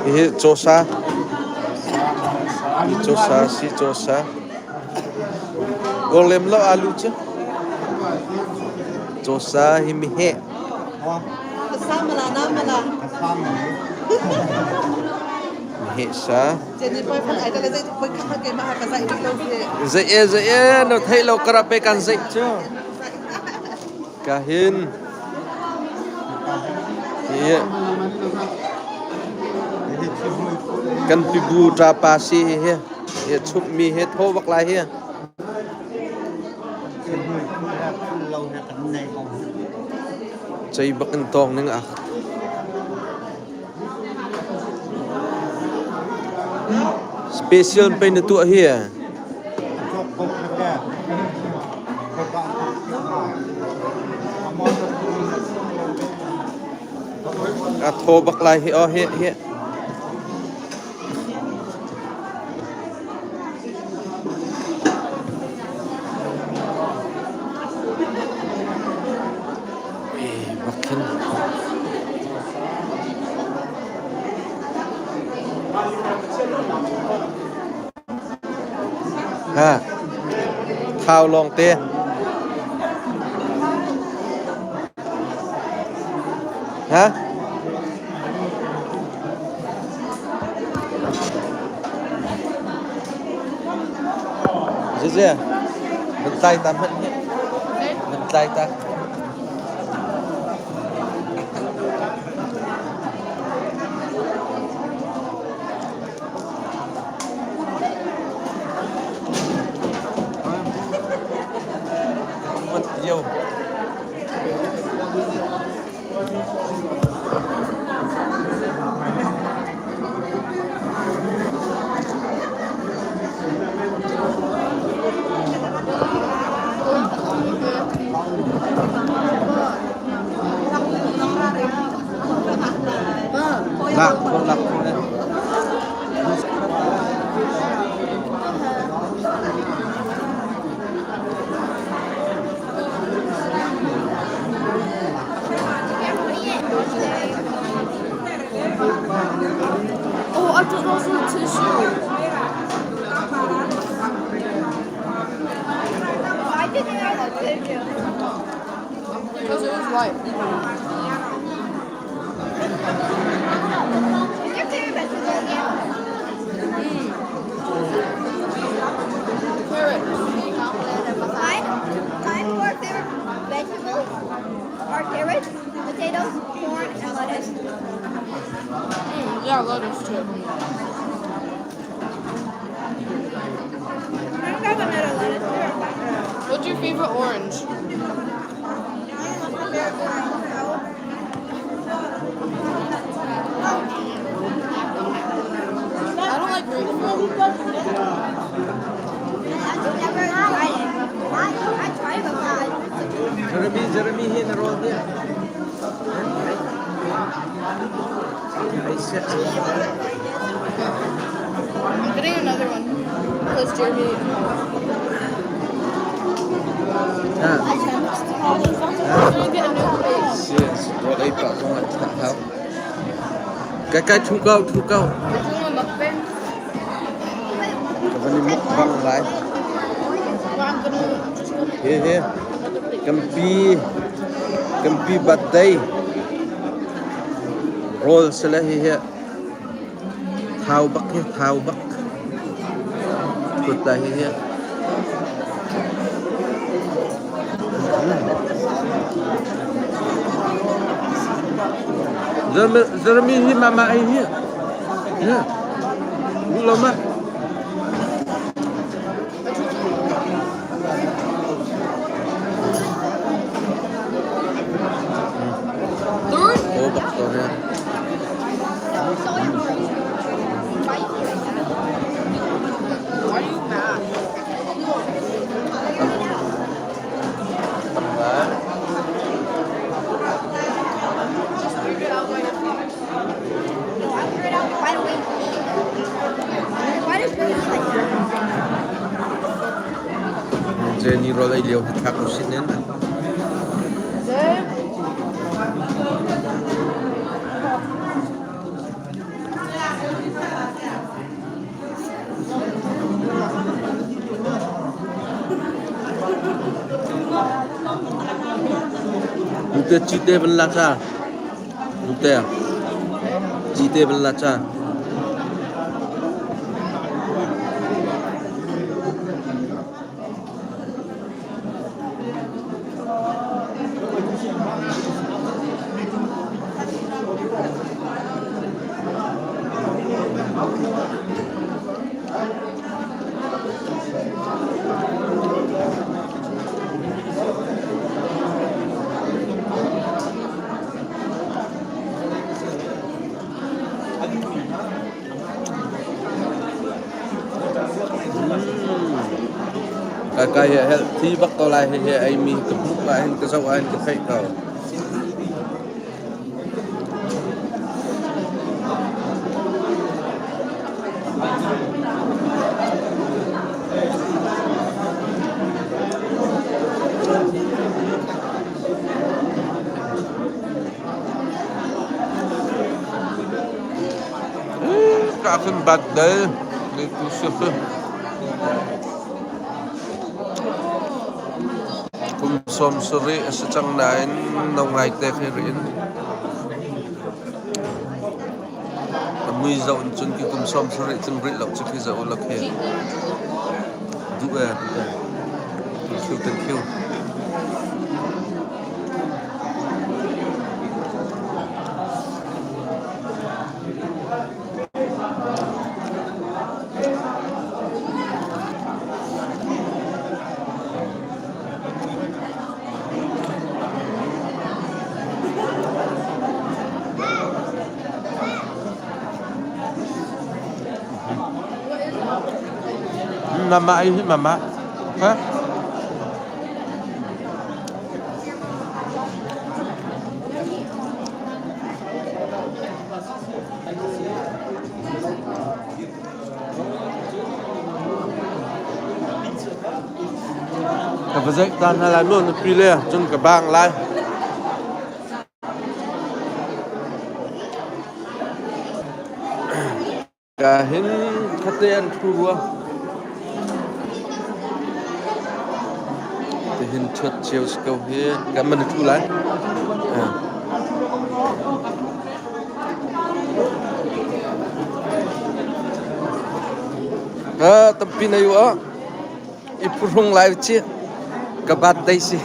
Ini cosa si cosa golem lo alu chứ cosa himihe hệ sa Jadi poi kan ai tala zai poi kan ke ma ka zai ni lo ke. dễ nó thấy lâu cả pe can dễ chứ cả hin iya kan pibu tra pasi he ye chup mi he tho bak lai he chai bak an tong ning a special pe na tu here a tho bak lai he he bakin ha thao long te hả dễ vân tay ta mất nhé vân tay ta mất nhiều lạc không lạc không đấy Oh, I thought those were tissue. I didn't know that tissue. Because it was white. Is your favorite vegetable again? Carrot. Mine four favorite vegetables are carrots, potatoes, corn, and lettuce. Yeah, lettuce too. I don't got another lettuce. What's your favorite orange? I don't like grapefruit. I've never tried it. I tried it, but Jeremy here na roll here I'm getting another one. Because Jeremy. ah I'm gonna get a new plate. yes roll ấy bảo không là thả tháo cái thu câu We're doing a mukbang. cái vấn đề múc băng lại Well, I'm just gonna here another plate. Kampi batai roll sila here thao bắc put la here Jeremy hi mama ai here yeah lama oh bắc to ha Why are you mad? Just figure it out by yourself. I figured it out right away. Why does Billy eat like that? Jenny roll ai liều thắc của xin nên Ute chite bela cha. Ute. Chite bela cha. Kaya healthy bak to lai he ai mi kepuk lain kesawain ke kau. Akan badal di kusuf som suri secang nain nong ngai te khirin mui zau chun ki kum som suri chun ri lok chiki zau lok he du thank you Mama ini mama, hah? Cái vật tan hay là luôn phi lê, chân cả bang lại. Cả hin khát tiền thua. Hin chut chiều câu here cảm ơn chú lại tập pin này vợ ipurung lại chứ các bạn đây xí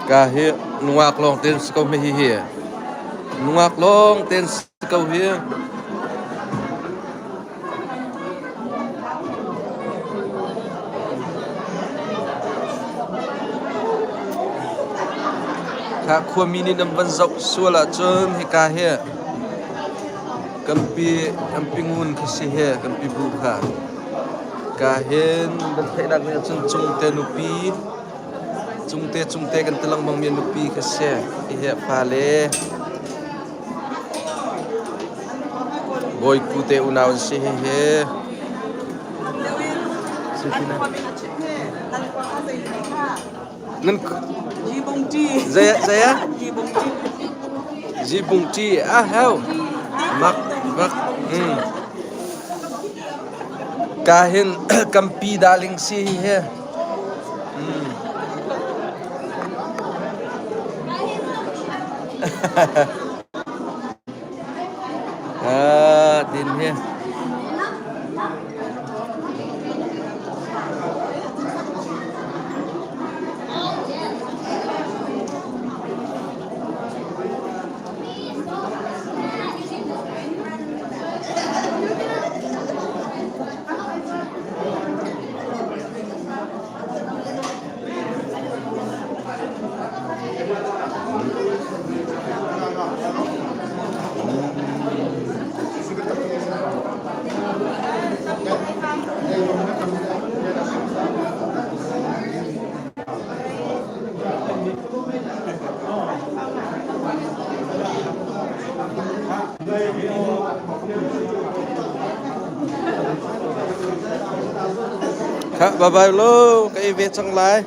cả hiện nuak long tên câu mi hi nuak long tên câu hi cả khu mini nằm vẫn dọc xua là chân hi cả hi kampi ngun khasi hi kampi bu kha cả hiện vẫn thấy đang nghe chân chung tên upi chung te kan telang bang mian lupi ka se ihe phale boy ku te unaw si he sifina nan zaya ji bung chi a heo mak kahin kampi daling si he tin he bye bye lo cái việc trong lại